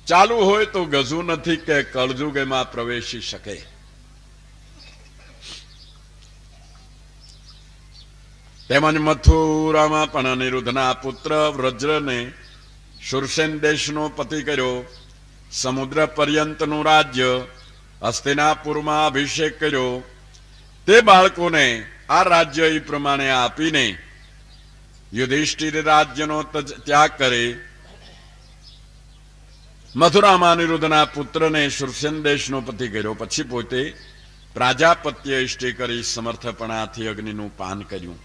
ચાલુ હોય તો ગજુ નથી કે કળજુગ એમાં પ્રવેશી શકે. તેમજ મથુરામાં પણ અનિરુદ્ધના પુત્ર વ્રજ્રને શુરસેન દેશનો પતિ કર્યો. સમુદ્ર પર્યંતનું રાજ્ય હસ્તિનાપુરમાં અભિષેક કર્યો. તે બાળકોને આ રાજ્ય એ પ્રમાણે આપીને યુધિષ્ઠિર રાજ્યનો ત્યાગ કરી મથુરામાં અનિરુદ્ધના પુત્રને શુરસેન દેશનો પતિ કર્યો. પછી પોતે પ્રાજાપત્ય ઇષ્ટિ કરી સમર્થપણાથી અગ્નિનું પાન કર્યું.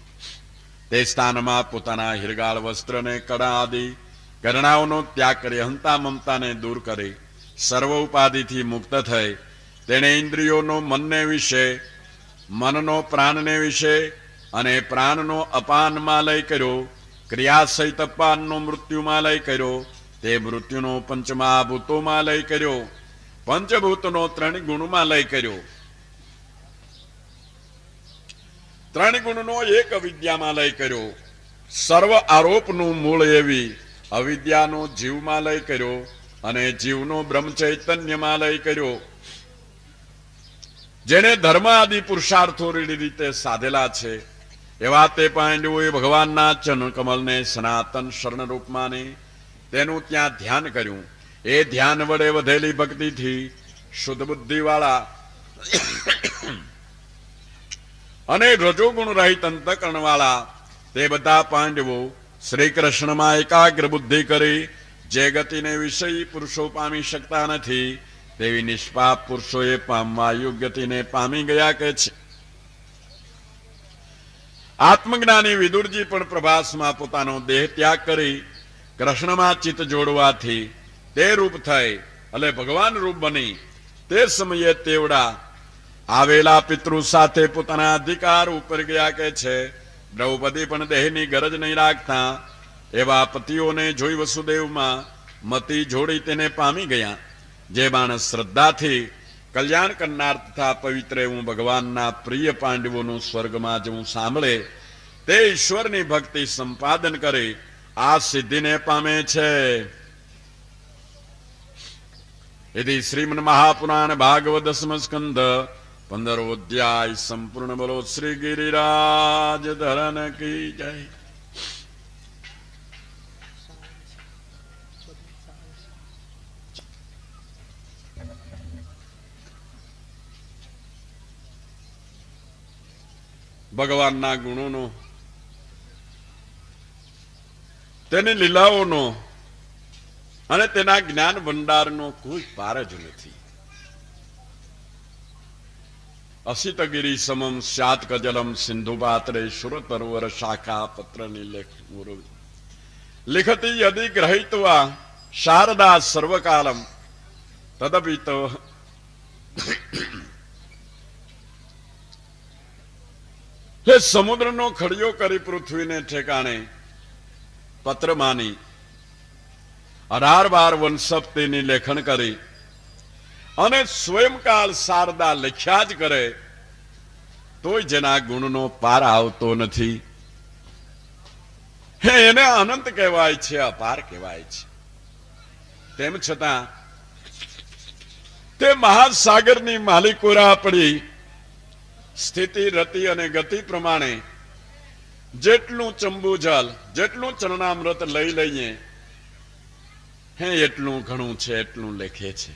તે સ્થાનમાં પોતાના હિરગાળ વસ્ત્રને કડા આદિ કરણાઓનો ત્યાગ કરી હંતા મમતાને દૂર કરી સર્વ ઉપાધિથી મુક્ત થઈ તેણે ઇન્દ્રિયોનો મનને વિશે, મનનો પ્રાણને વિશે અને પ્રાણનો અપાનમાં લય કર્યો. ક્રિયા સહિત અપાનનો મૃત્યુમાં લય કર્યો. તે મૃત્યુનો પંચમહાભૂતોમાં લય કર્યો. પંચભૂતનો 3 ગુણમાં લય કર્યો. 3 ગુણનો 1 અવિદ્યામાં લય કર્યો. સર્વ આરોપનું મૂળ એવી અવિદ્યાનો જીવમાં લય કર્યો અને જીવનો બ્રહ્મ ચૈતન્યમાં લય કર્યો. જેને ધર્મ આદિ પુરુષાર્થો રીતે સાધેલા છે એવા તે પાંડવોએ ભગવાનના ચરણ કમલને સનાતન શરણ રૂપ માની તેનું ત્યાં ધ્યાન કર્યું. એ ધ્યાન વડે વધેલી ભક્તિથી શુદ્ધ બુદ્ધિ વાળા અને રજોગુણ રહિત અંતકરણ વાળા તે બધા પાંડવો શ્રી કૃષ્ણમાં એકાગ્ર બુદ્ધિ કરી જે ગતિને વિષયી પુરુષો પામી શકતા નથી તેવી નિષ્પાપ પુરુષોએ પામવા યોગ્ય ગતિને પામી ગયા કે છે. આત્મજ્ઞાની વિદુરજી પણ પ્રભાસમાં પોતાનો દેહ ત્યાગ કરી કૃષ્ણમાં ચિત્ત જોડવાથી તે રૂપ થઈ એટલે ભગવાન રૂપ બની તે સમયે તેવડા આવેલા પિતૃ સાથે પોતાના અધિકાર ઉપર ગયા કે છે. દ્રૌપદી પણ દેહની ગરજ નહીં રાખતા એવા પતિઓને જોઈ વસુદેવમાં મતિ જોડી તેને પામી ગયા. જે માણસ શ્રદ્ધાથી કલ્યાણ કરનાર તથા પવિત્ર એવું ભગવાનના પ્રિય પાંડવોનું સ્વર્ગમાં જવું સાંભળે તે ઈશ્વરની ભક્તિ સંપાદન કરે આ સિદ્ધિને પામે છે. यदि श्रीमन महापुराण भागवत दसम स्कंद 15 अध्याय संपूर्ण बोलो श्री गिरिराज धरन की जय. ભગવાનના ગુણોનો તેની લીલાઓનો અને તેના જ્ઞાન ભંડારનો કોઈ પાર જ નથી. અસિતગીરી સમમ સ્યાત કજલમ સિંધુ પાત્રે સુરતરવર શાખા પત્રની લિખતી યદિ ગ્રહિત્વા શારદા સર્વકાલમ તદપિ તો હે સમુદ્રનો ખડિયો કરી પૃથ્વીને ઠેકાણે પત્ર માની 18 વનસ્પતિની લેખન કરી અને સ્વયંકાળ શારદા લખ્યા જ કરે તોય જેના ગુણનો પાર આવતો નથી હે એને અનંત કહેવાય છે, અપાર કહેવાય છે. તેમ છતાં તે મહાસાગરની માલિકોરા પડી સ્થિતિ રતિ અને ગતિ પ્રમાણે જેટલું ચંબુ જલ જેટલું ચરણામૃત લઈ લઈએ હે એટલું ઘણું છે, એટલું લેખે છે.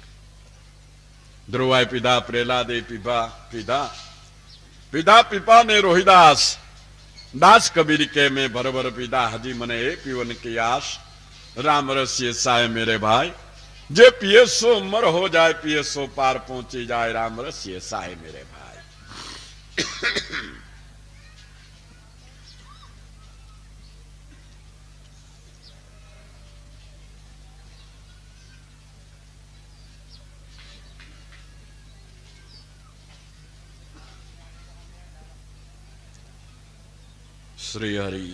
ધ્રુવાય પીધા પ્રહલાદે પીધા પીપા ને રોહિદાસ દાસ કબીર કે મેં ભરભર પીધા હજી મને એ પીવન કી આશ. રામ રસિય સાય મેરે ભાઈ જે पिए सो मर हो जाए पिए सो पार पहुंची जाए राम रसिय साय मेरे भाई. શ્રી હરિ.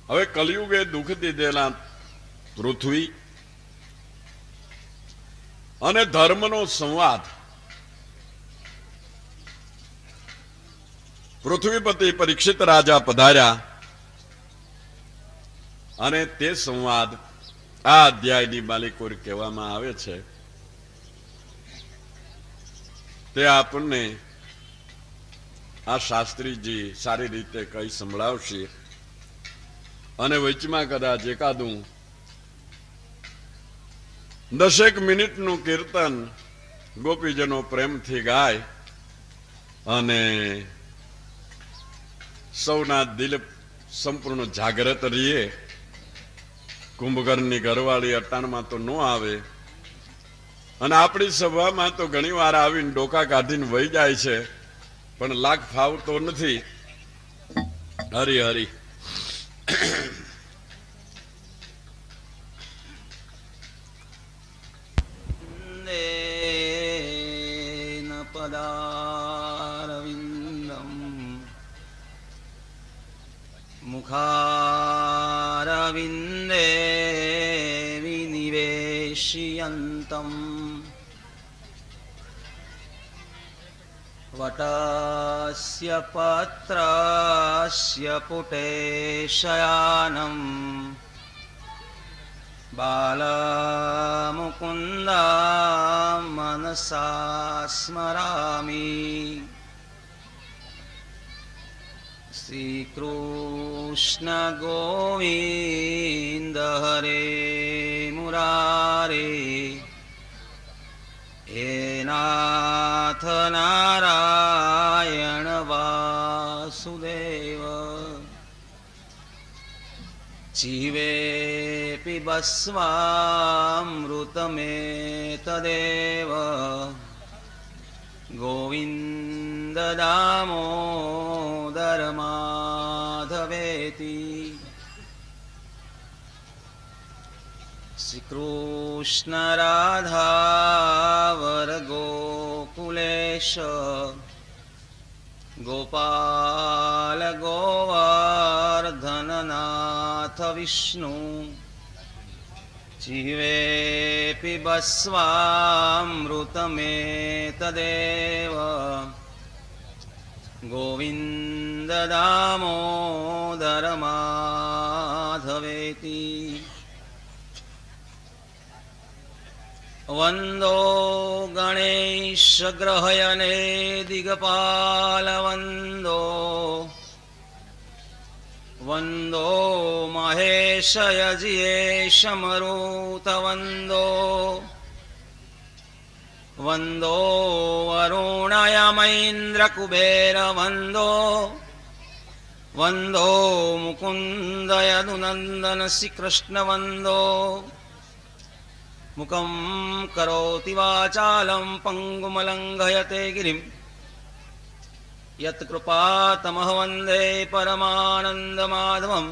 હવે કલયુગે દુઃખ દીધેલા પૃથ્વી અને ધર્મનો સંવાદ. પૃથ્વીપતિ પરીક્ષિત રાજા પધાર્યા અને તે સંવાદ આ અધ્યાયની માલિકો કહેવામાં આવે છે. તે આપણને આ શાસ્ત્રીજી સારી રીતે કઈ સંભળાવશે અને વચમાં કદાચ એકાદું 10 મિનિટનું કીર્તન ગોપીજનો પ્રેમથી ગાય અને સૌના દિલ સંપૂર્ણ જાગ્રત રહીએ. કુંભકર્ણની ઘરવાળી અટાણમાં તો ન આવે અને આપણી સભામાં તો ઘણી વાર આવીને ડોકા કાઢીને વહી જાય છે, પણ લાખ ફાવતો નથી. હરી હરી પદારવિંદમ મુખારવિંદે વિનિવેશયંતમ વટસ્ય પત્રસ્ય પુટે શયાનમ બાલમુકુંદા મનસા સ્મરામી. શ્રીકૃષ્ણ ગોવિંદ હરે મુરારે હે નાથ નારાયણ વાસુદેવ. જીવે પિબસ્વામૃતમેતદેવ ગોવિંદ દામોદર માધવેતિ. શ્રી કૃષ્ણ રાધાવર ગોકુલેશ ગોપાલ ગોવર્ધનનાથ વિષ્ણુ. જીવે પિબસ્વામૃતમેતદેવ ગોવિંદ દામોદર માધવેતિ. વંદો ગણેશ ગ્રહયને દિગપાલ વંદો વંદો મહેશ યજ્યેશ મરુત વંદો વંદો વરુણયમૈન્દ્ર કુબેર વંદો વંદો મુકુંદ યદુનંદન શ્રી કૃષ્ણ વંદો. મુખં કરોતિ વાચાલં પંગુમલંઘયતે ગિરિમ યત્કૃપાતમઃ વંદે પરમાનંદ માધવમ.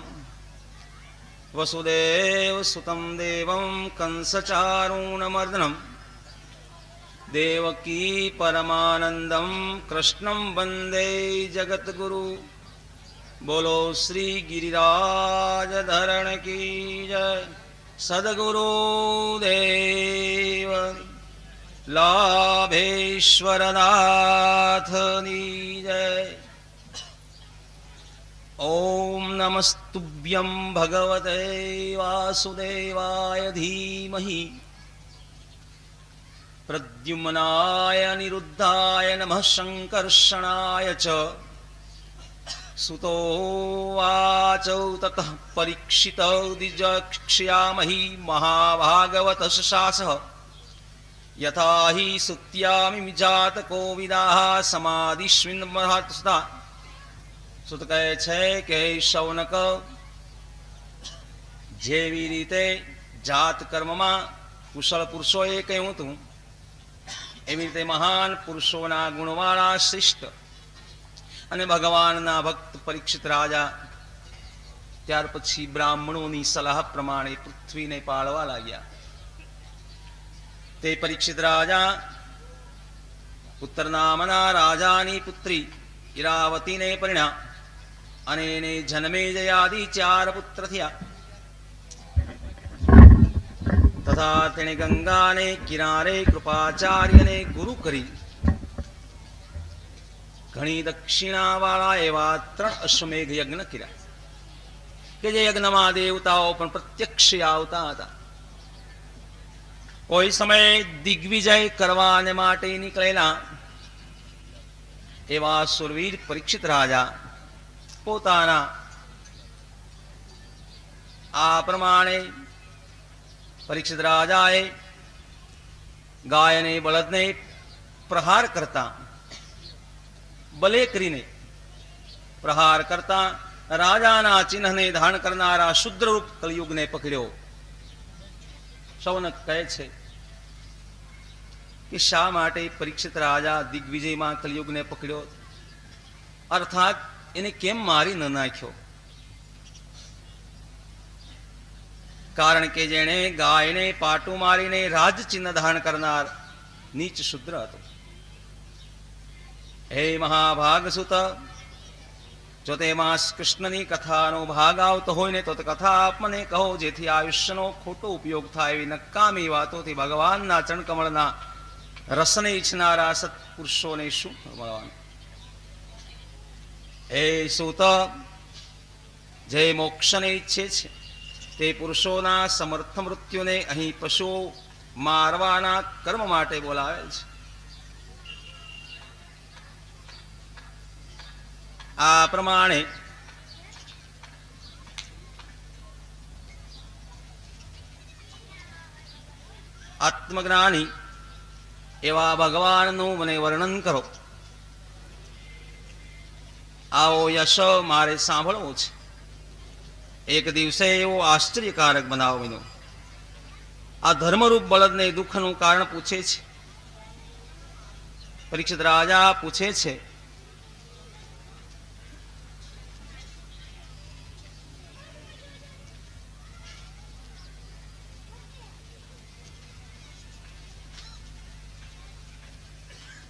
વસુદેવસુतं દેવં કંસચારૂણમર્દનમ દેવકી પરમાનંદં કૃષ્ણં વંદે જગદ્ગુરુ. બોલો શ્રી ગિરિરાજ ધરણ કી જય. સદગુરુદેવ લાભેશ્વરનાથની જય. ઓમ નમસ્તુભ્યં ભગવતે વાસુદેવાય ધીમહિ પ્રદ્યુમ્નાય નિરુદ્ધાય નમઃ સંકર્ષણાય ચ. સુતો વાચૌ તતઃ પરીક્ષિત દ્વિજક્ષ્યામહિ મહાભાગવતઃ શાસઃ યથા હિ સુત્યામિ જાતકો વિદાઃ સમાધિસ્મિન મહાત્સુતા. સુત કહે છે કે શૌનક, જેવી રીતે જાત કર્મમાં કુશળ પુરુષોએ કહ્યું હતું એવી રીતે મહાન પુરુષોના ગુણવાળા શ્રેષ્ઠ અને ભગવાનના ભક્ત પરીક્ષિત રાજા ત્યાર પછી બ્રાહ્મણોની સલાહ પ્રમાણે પૃથ્વીને પાળવા લાગ્યા. તે પરીક્ષિત રાજા પુત્ર નામના રાજાની પુત્રી ઈરાવતીને પરિણ્યા અને એને જન્મેજયાદિ 4 પુત્ર થયા. તથા તેણે ગંગાને કિનારે કૃપાચાર્યને ગુરુ કરી ઘણી દક્ષિણાવાળા એવા 3 અશ્વમેઘ યજ્ઞ કર્યા કે જે યજ્ઞમાં દેવતાઓ પણ પ્રત્યક્ષ આવતા હતા. કોઈ સમયે દિગ્વિજય કરવાને માટે નીકળેલા એવા સુરવીર પરીક્ષિત રાજા પોતાના આ પ્રમાણે પરીક્ષિત રાજાએ ગાયને બળદને પ્રહાર કરતા, બલે કરીને પ્રહાર કરતા રાજાના ચિહ્નને ધારણ કરનારા શુદ્રરૂપ કલયુગને પકડ્યો. શૌનક કહે છે કે શા માટે પરીક્ષિત રાજા દિગ્વિજયમાં કલયુગને પકડ્યો, અર્થાત એને કેમ મારી ન નાખ્યો? કારણ કે જેણે ગાયને પાટું મારીને રાજચિહ્ન ધારણ કરનાર નીચ શુદ્ર હતો. હે મહાભાગ સુત, જો તેમાં કૃષ્ણની કથાનો ભાગ આવતો હોય ને તો કથા આપ મને કહો, જેથી આયુષ્યનો ખોટો ઉપયોગ થાય એવી નકામી વાતોથી ભગવાનના ચરણકમળના રસને ઈચ્છનારા સત્પુરુષોને શું મળવાનું? હે સુત, જે મોક્ષને ઈચ્છે છે તે પુરુષોના સમર્થ મૃત્યુને અહીં પશુઓ મારવાના કર્મ માટે બોલાવેલ છે. આ પ્રમાણે આત્મજ્ઞાની એવા ભગવાનનું મને વર્ણન કરો. આવો યશ મારે સાંભળવો છે. એક દિવસે એવો આશ્ચર્યકારક બનાવ બન્યો. આ ધર્મરૂપ બળદને દુઃખનું કારણ પૂછે છે. પરીક્ષિત રાજા પૂછે છે,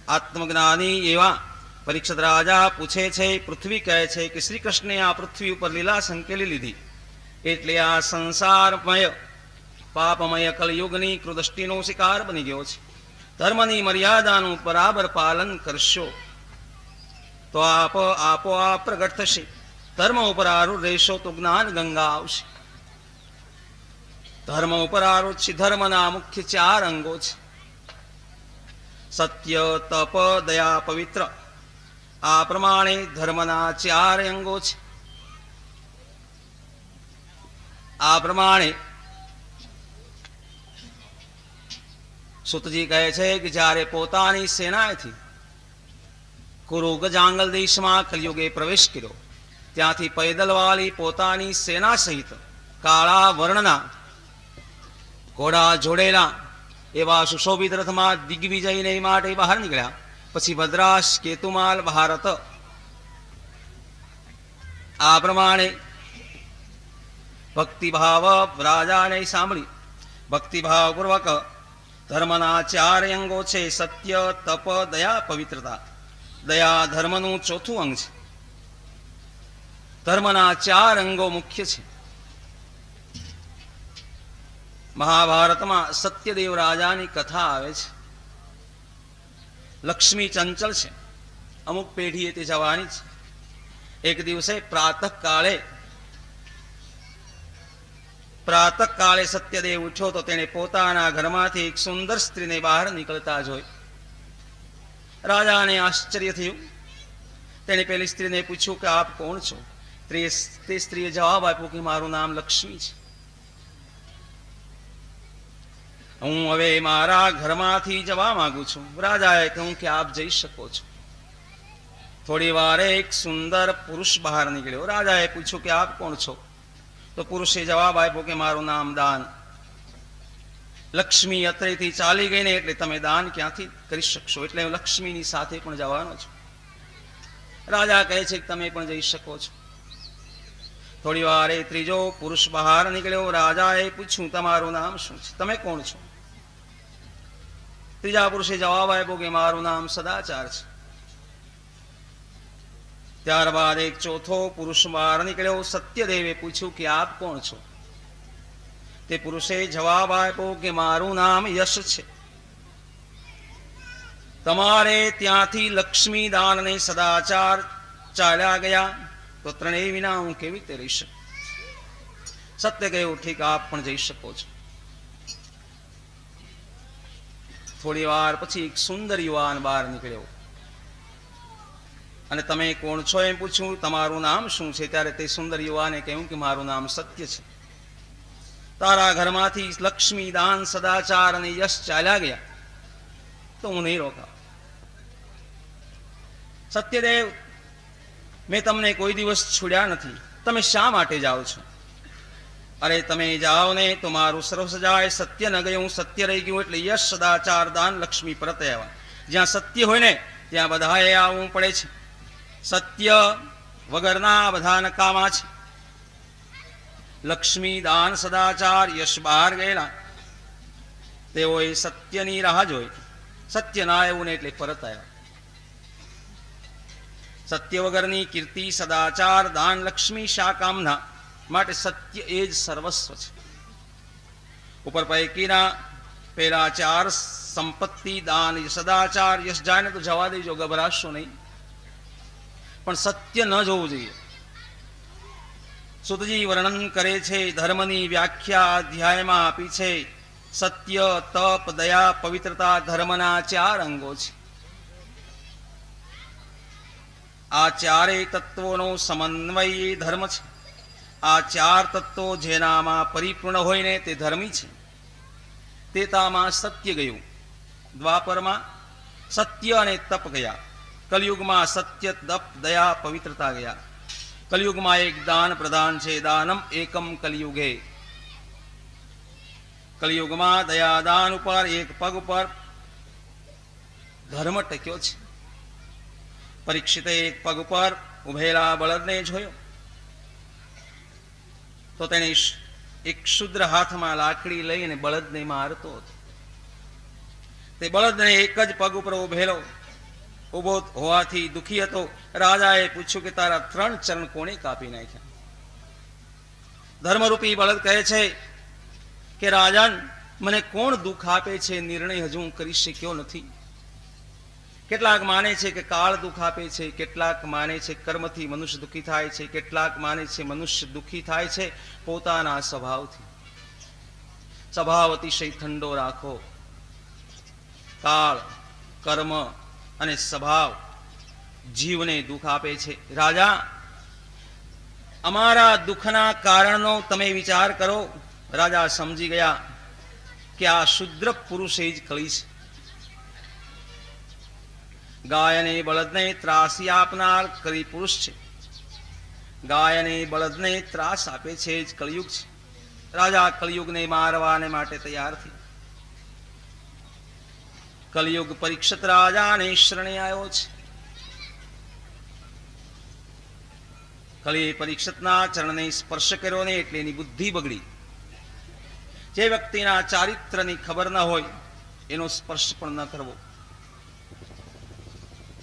આત્મજ્ઞાની એવા પરીક્ષિત રાજા પૂછે છે, પૃથ્વી કહે છે કે શ્રી કૃષ્ણે આ પૃથ્વી ઉપર લીલા સંકેલી લીધી, એટલે આ સંસારમય પાપમય કલયુગની કૃદૃષ્ટિનો શિકાર બની ગયો છે. ધર્મની મર્યાદાનું બરાબર પાલન કરશો તો આપોઆપ પ્રગટ થશે. ધર્મ ઉપર આરૂઢ રહેશો તો જ્ઞાન ગંગા આવશે. ધર્મ ઉપર આરૂઢ છે. ધર્મના મુખ્ય 4 અંગો છે: સત્ય, તપ, દયા, પવિત્ર. આ પ્રમાણે ધર્મના 4 અંગો છે. આ પ્રમાણે સુતજી કહે છે કે જ્યારે પોતાની સેનાએથી કુરુ ગજાંગલ દેશમાં કલયુગે પ્રવેશ કર્યો, ત્યાંથી પૈદલ વાળી પોતાની સેના સહિત કાળા વર્ણના ઘોડા જોડેલા એવા સુશોભિત રથમાં દિગ્વિજયને માટે બહાર નીકળ્યા. પછી ભદ્રાશ, કેતુમાલ, ભારત. આ પ્રમાણે ભક્તિભાવ રાજાને સાંભળી ભક્તિભાવપૂર્વક ધર્મના 4 અંગો છે: સત્ય, તપ, દયા, પવિત્રતા. દયા ધર્મનું 4થું અંગ છે. ધર્મના 4 અંગો મુખ્ય છે. મહાભારતમાં સત્યદેવ રાજાની કથા આવે છે. લક્ષ્મી ચંચલ છે, અમુક પેઢીએ તે જવાની છે. એક દિવસે પ્રાતઃકાળે સત્યદેવ ઉઠ્યો તો તેણે પોતાના ઘરમાંથી એક સુંદર સ્ત્રીને બહાર નીકળતા જોઈ. રાજાને આશ્ચર્ય થયું. તેણે પેલી સ્ત્રીને પૂછ્યું કે આપ કોણ છો? તે સ્ત્રીએ જવાબ આપ્યો કે મારું નામ લક્ષ્મી છે. હું હવે મારા ઘરમાંથી જવા માંગુ છું. રાજાએ કહ્યું કે આપ જઈ શકો છો. થોડી વારે એક સુંદર પુરુષ બહાર નીકળ્યો. રાજાએ પૂછ્યું કે આપ કોણ છો? તો પુરુષે જવાબ આપ્યો કે મારું નામ દાન. લક્ષ્મી અત્રેથી ચાલી ગઈ ને એટલે તમે દાન ક્યાંથી કરી શકશો, એટલે હું લક્ષ્મીની સાથે પણ જવાનો છું. રાજા કહે છે કે તમે પણ જઈ શકો છો. થોડી વારે ત્રીજો પુરુષ બહાર નીકળ્યો. રાજાએ પૂછ્યું તમારું નામ શું છે, તમે કોણ છો? ત્રીજા પુરુષે જવાબ આપ્યો કે મારું નામ સદાચાર છે. ત્યારબાદ એક ચોથો પુરુષ બહાર નીકળ્યો. સત્યદેવે પૂછ્યું કે આપ કોણ છો? તે પુરુષે જવાબ આપ્યો કે મારું નામ યશ છે. તમારે ત્યાંથી લક્ષ્મી દાન અને સદાચાર ચાલ્યા ગયા તો ત્રણેય વિના હું કેવી રીતે રહી શકું? સત્ય કહ્યું ઠીક, આપ પણ જઈ શકો છો. થોડી વાર પછી એક સુંદર યુવાન બહાર નીકળ્યો અને તમે કોણ છો એમ પૂછ્યું. તમારું નામ શું છે? ત્યારે તે સુંદર યુવાને કહ્યું કે મારું નામ સત્ય છે. તારા ઘરમાંથી લક્ષ્મી, દાન, સદાચાર અને યશ ચાલ્યા ગયા તો હું નહીં રોકાવ. સત્યદેવ, મેં તમને કોઈ દિવસ છોડ્યા નથી, તમે શા માટે જાઓ છો? અરે તમે જાઓ ને તો મારું સર્વ જાય, સત્ય ન ગયું, સત્ય રહી ગયું એટલે યશ સદાચાર દાન લક્ષ્મી પરત આવ્યા. જ્યાં સત્ય હોય ને ત્યાં બધાએ આવવું પડે છે. સત્ય વગરના બધા નકામા છે. લક્ષ્મી દાન સદાચાર યશ બહાર ગયેલા તેઓએ સત્યની રાહ જોઈ. સત્ય ના આવ્યું ને એટલે પરત આવ્યા. સત્ય વગરની કીર્તિ સદાચાર દાન લક્ષ્મી શા કામના? માટે સત્ય એ જ સર્વસ્વ છે. ઉપર પૈકીના પેલા ચાર સંપત્તિ દાન સદાચાર યશ જાય તો જવા દેજો, ગભરાશો નહીં, પણ સત્ય ન જોવું જોઈએ. સુતજી વર્ણન કરે છે, ધર્મની વ્યાખ્યા અધ્યાયમાં આપી છે. સત્ય, તપ, દયા, પવિત્રતા ધર્મના 4 અંગો છે. આ ચારેય તત્વોનો સમન્વય ધર્મ છે. આ 4 તત્વો જેનામાં પરિપૂર્ણ હોય ને તે ધર્મી છે. તેતામાં સત્ય ગયું, દ્વાપરમાં સત્ય અને તપ ગયા, કલયુગમાં સત્ય, તપ, દયા, પવિત્રતા ગયા. કલયુગમાં એક દાન પ્રધાન છે, દાનમ એકમ કલયુગે. કલયુગમાં દયાદાન ઉપર એક પગ ઉપર ધર્મ ટક્યો છે. પરીક્ષિતે એક પગ ઉપર ઉભેલા બળદને જોયો તો તેણે એક ક્ષુદ્ર હાથમાં લાકડી લઈને બળદને મારતો હતો. તે બળદને એક જ પગ ઉપર ઉભો હોવાથી દુઃખી હતો. રાજાએ પૂછ્યું કે તારા 3 ચરણ કોણે કાપી નાખ્યા? ધર્મરૂપી બળદ કહે છે કે રાજન, મને કોણ દુઃખ આપે છે, નિર્ણય હજુ હું કરી શક્યો નથી. કેટલાક માને છે કે કાળ દુઃખ આપે છે, કેટલાક માને છે કર્મથી મનુષ્ય દુઃખી થાય છે, કેટલાક માને છે મનુષ્ય દુઃખી થાય છે પોતાના સ્વભાવથી. સ્વભાવ અતિશય ઠંડો રાખો. કાળ, કર્મ અને સ્વભાવ જીવને દુઃખ આપે છે. રાજા, અમારા દુઃખના કારણનો તમે વિચાર કરો. રાજા સમજી ગયા કે આ શુદ્ર પુરુષે જ કળી છે. ગાય અને બળદને ત્રાસી આપનાર કળી પુરુષ છે. ગાય અને બળદને ત્રાસ આપે છે જ કળિયુગ છે. રાજા કળિયુગને મારવાને માટે તૈયાર થયા. કલયુગ પરીક્ષિત રાજાને શરણે આવ્યો છે. કલિએ પરીક્ષિતના ચરણને સ્પર્શ કર્યો ને એટલે એની બુદ્ધિ બગડી. જે વ્યક્તિના ચારિત્રની ખબર ન હોય એનો સ્પર્શ પણ ન કરવો.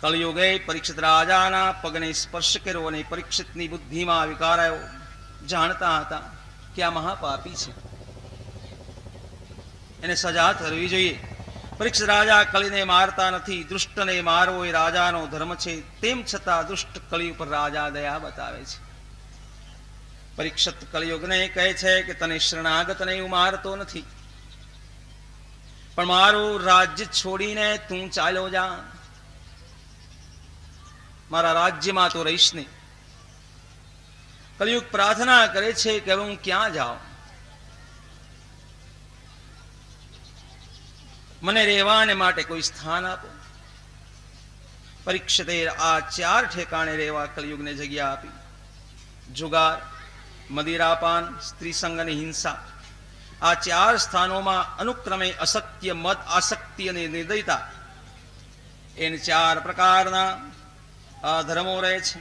કલયુગે પરીક્ષિત રાજાના પગને સ્પર્શ કર્યો અને પરીક્ષિતની બુદ્ધિમાં વિકાર આવ્યો. જાણતા હતા કે આ મહાપાપી છે, એને સજા થવી જોઈએ. પરીક્ષિત રાજા કલીને મારતા નથી. દુષ્ટને મારવો એ રાજાનો ધર્મ છે. તેમ છતાં દુષ્ટ કલી ઉપર રાજા દયા બતાવે છે. પરીક્ષિત કલિયુગને કહે છે કે તને શરણાગતને હું મારતો નથી, પણ મારું રાજ્ય છોડીને તું ચાલ્યો જા. મારા રાજ્યમાં તો રહીશ નહીં. કલિયુગ પ્રાર્થના કરે છે કે હવે હું ક્યાં જાઉં? મને રહેવાને માટે કોઈ સ્થાન આપો. પરીક્ષિતે આ 4 ઠેકાણે રહેવા કલયુગને જગ્યા આપી. જુગાર, મદિરાપાન, સ્ત્રી સંગ અને હિંસા. આ 4 સ્થાનોમાં અનુક્રમે અસત્ય, મદ, આસક્તિ અને નિર્દયતા એને 4 પ્રકારના ધર્મો રહે છે.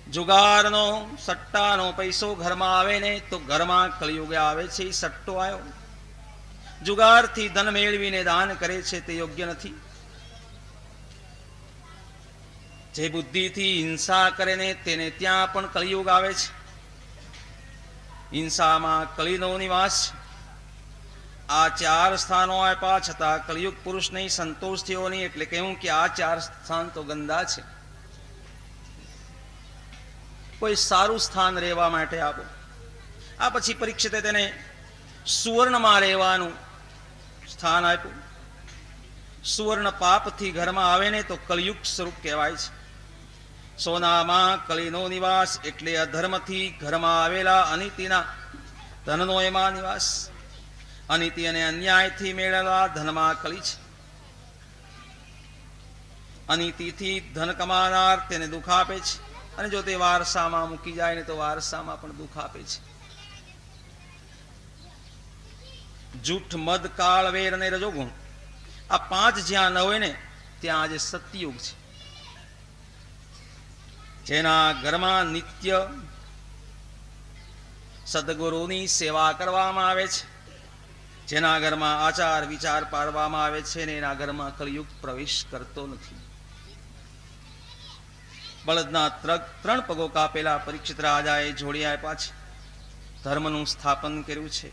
જુગારનો, સટ્ટાનો પૈસો ઘરમાં આવે ને તો ઘરમાં કલયુગે આવે છે. એ સટ્ટો આવ્યો. જુગારથી ધન મેળવીને દાન કરે છે તે યોગ્ય નથી. જે બુદ્ધિથી હિંસા કરે ને તેને ત્યાં પણ કલિયુગ આવે છે. હિંસામાં કલીનો નિવાસ. આ 4 સ્થાનો આપ્યા છતાં કલિયુગ પુરુષને સંતોષ થયો નહીં, એટલે કહ્યું કે આ 4 સ્થાન તો ગંદા છે. કોઈ સારું સ્થાન રહેવા માટે આપો. આ પછી પરીક્ષિતે તેને સુવર્ણમાં રહેવાનું સ્થાન આપ્યું. સુવર્ણ પાપથી ઘરમાં આવે ને તો કલયુગ સ્વરૂપ કહેવાય છે. સોનામાં કલીનો નિવાસ એટલે અધર્મથી ઘરમાં આવેલા અનીતિના ધનનો એમાં નિવાસ. અનીતિ અને અન્યાયથી મેળવેલા ધનમાં કલી છે. અનીતિથી ધન કમાનાર તેને દુઃખ આપે છે, અને જો તે વારસામાં મૂકી જાય ને તો વારસામાં પણ દુઃખ આપે છે. જૂઠ, મદ, કાળ, વેર અને રજોગુણ, આ પાંચ જ્યાં ન હોય ને ત્યાં આજે સતયુગ છે. જેના ઘરમાં નિત્ય સદગુરુની સેવા કરવામાં આવે છે, જેના ઘરમાં આચાર વિચાર પાડવામાં આવે છે ને એના ઘરમાં કળિયુગ પ્રવેશ કરતો નથી. બળદના ત્રણ પગો કાપેલા પરીક્ષિત રાજાએ જોડી આપ્યા છે, ધર્મનું સ્થાપન કર્યું છે.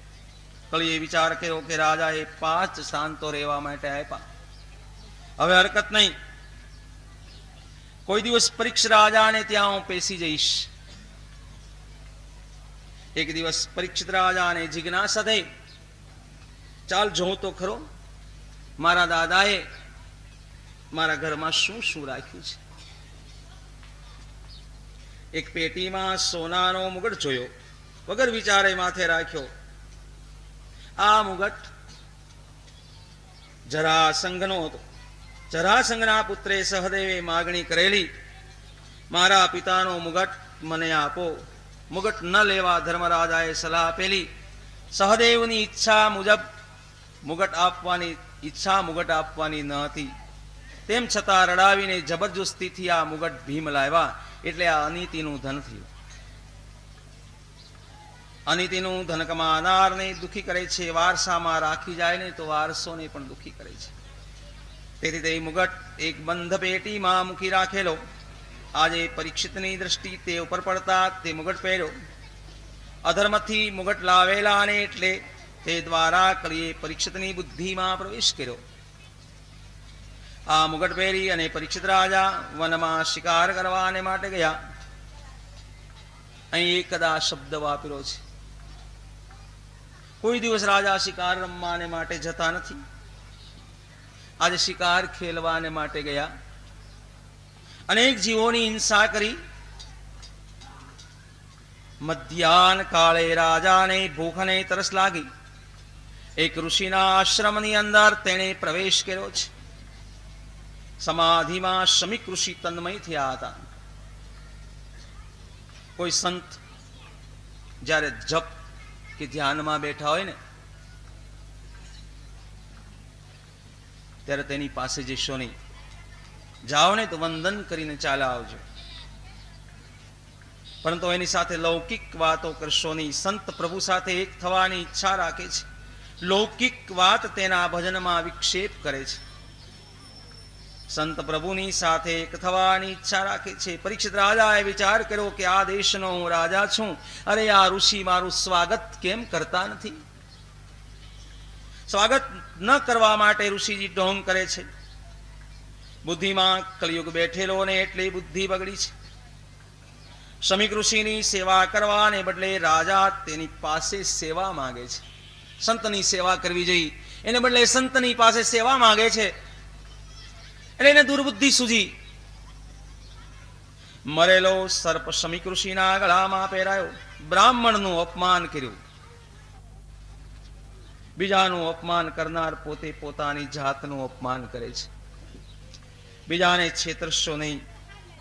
કળીએ વિચાર કર્યો કે રાજાએ 5 શાંતો રહેવા માટે આપ્યા, હવે હરકત નહીં. કોઈ દિવસ પરીક્ષિત રાજાને ત્યાં હું પેસી જઈશ. એક દિવસ પરીક્ષિત રાજાને જિજ્ઞાસા થઈ, ચાલ જોઉં તો ખરો મારા દાદાએ મારા ઘરમાં શું શું રાખ્યું છે. એક પેટીમાં સોનાનો મુગટ જોયો, વગર વિચારે માથે રાખ્યો. આ મુગટ જરાસંઘનો હતો. જરાસંઘના પુત્રે સહદેવે માગણી કરેલી, મારા પિતાનો મુગટ મને આપો. મુગટ ન લેવા ધર્મરાજાએ સલાહ આપેલી. સહદેવની ઈચ્છા મુજબ મુગટ આપવાની ન હતી. તેમ છતાં રડાવીને જબરજસ્તીથી આ મુગટ ભીમ લાવ્યા. એટલે આ અનીતિનું ધન થયું. અનીતિનું ધન કમાનારને દુઃખી કરે છે, વારસામાં રાખી જાય ને તો વારસોને પણ દુઃખી કરે છે. તેથી તે મુગટ એક બંધ પેટીમાં મૂકી રાખેલો. આજે પરીક્ષિતની દ્રષ્ટિ તે ઉપર પડતા તે મુગટ પહેર્યો. અધર્મથી મુગટ લાવેલા અને એટલે તે દ્વારા કળીએ પરીક્ષિતની બુદ્ધિમાં પ્રવેશ કર્યો. આ મુગટ પહેરી અને પરીક્ષિત રાજા વનમાં શિકાર કરવાને માટે ગયા. અહીં એકદા શબ્દ વાપર્યો છે. કોઈ દિવસ રાજા શિકાર રમવાને માટે જતા નથી. આજે શિકાર ખેલવાને માટે ગયા. અનેક જીવોની હિંસા કરી. મધ્યાહન કાળે રાજાને ભૂખ અને તરસ લાગી. એક ઋષિના આશ્રમની અંદર તેણે પ્રવેશ કર્યો છે. સમાધિમાં શમિક ઋષિ તન્મય થયા હતા. કોઈ સંત જ્યારે જપ કે ધ્યાનમાં બેઠા હોય ને ત્યારે તેની પાસે જશો નહીં. જાઓ ને તો વંદન કરીને ચાલ્યા આવજો, પરંતુ એની સાથે લૌકિક વાતો કરશો નહીં. સંત પ્રભુ સાથે એક થવાની ઈચ્છા રાખે છે. લૌકિક વાત તેના ભજનમાં વિક્ષેપ કરે છે. સંત પ્રભુની સાથે એક થવાની ઈચ્છા રાખે છે. પરીક્ષિત રાજાએ વિચાર કર્યો કે આ દેશનો હું રાજા છું, અરે આ ઋષિ મારું સ્વાગત કેમ કરતા નથી. સ્વાગત ન કરવા માટે ઋષિજી ઢોંગ કરે છે. બુદ્ધિમાં કળિયુગ બેઠેલો ને એટલે બુદ્ધિ બગડી છે. શમિક ઋષિની સેવા કરવાને બદલે રાજા તેની પાસે સેવા માંગે છે. સંતની સેવા કરવી જોઈએ, એને બદલે સંતની પાસે સેવા માંગે છે. એટલે એને દુર્બુદ્ધિ સૂજી. મરેલો સર્પ શમિક ઋષિના ગળામાં પહેરાયો. બ્રાહ્મણનું અપમાન કર્યું. બીજાનું અપમાન કરનાર પોતે પોતાની જાતનું અપમાન કરે છે. બીજાને છેતરશો નહીં.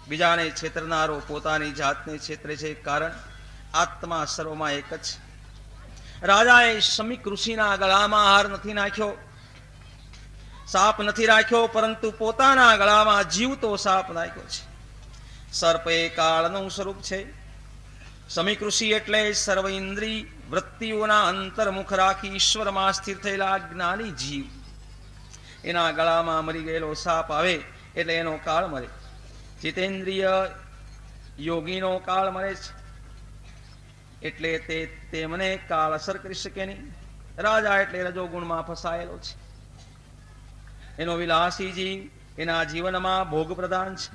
બીજાને છેતરનારો પોતાની જાતને છેતરે છે. કારણ આત્મા સર્વમાં એક જ. રાજાએ શમિક ઋષિના ગળામાં હાર નથી નાખ્યો, સાપ નથી રાખ્યો, પરંતુ પોતાના ગળામાં જીવતો સાપ નાખ્યો છે. સર્પ એ કાળનું સ્વરૂપ છે. શમિક ઋષિ એટલે સર્વ ઇન્દ્રિય વૃત્તિઓના અંતર્મુખ રાખી ઈશ્વરમાં સ્થિર થયેલા જ્ઞાની જીવ. એના ગળામાં મરી ગયેલો સાપ આવે એટલે એનો કાળ મરે. જીતેન્દ્રિય યોગીનો કાળ મરે છે, એટલે તેમને કાળ અસર કરી શકે નહીં. રાજા એટલે રજોગુણમાં ફસાયેલો છે. એનો વિલાસી જીવ એના જીવનમાં ભોગ પ્રધાન છે.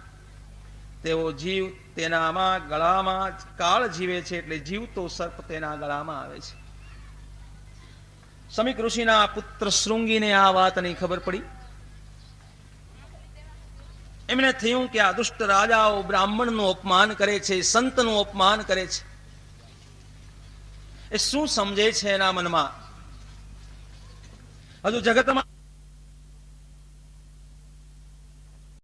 તેવો જીવ તેનામાં ગળામાં કાળ જીવે છે, એટલે જીવતો સર્પ તેના ગળામાં આવે છે. શમિક ઋષિના પુત્ર શૃંગીને આ વાતની ખબર પડી. એમને થયું કે આ દુષ્ટ રાજાઓ બ્રાહ્મણનું અપમાન કરે છે, સંતનું અપમાન કરે છે. એ શું સમજે છે એના મનમાં? હજુ જગતમાં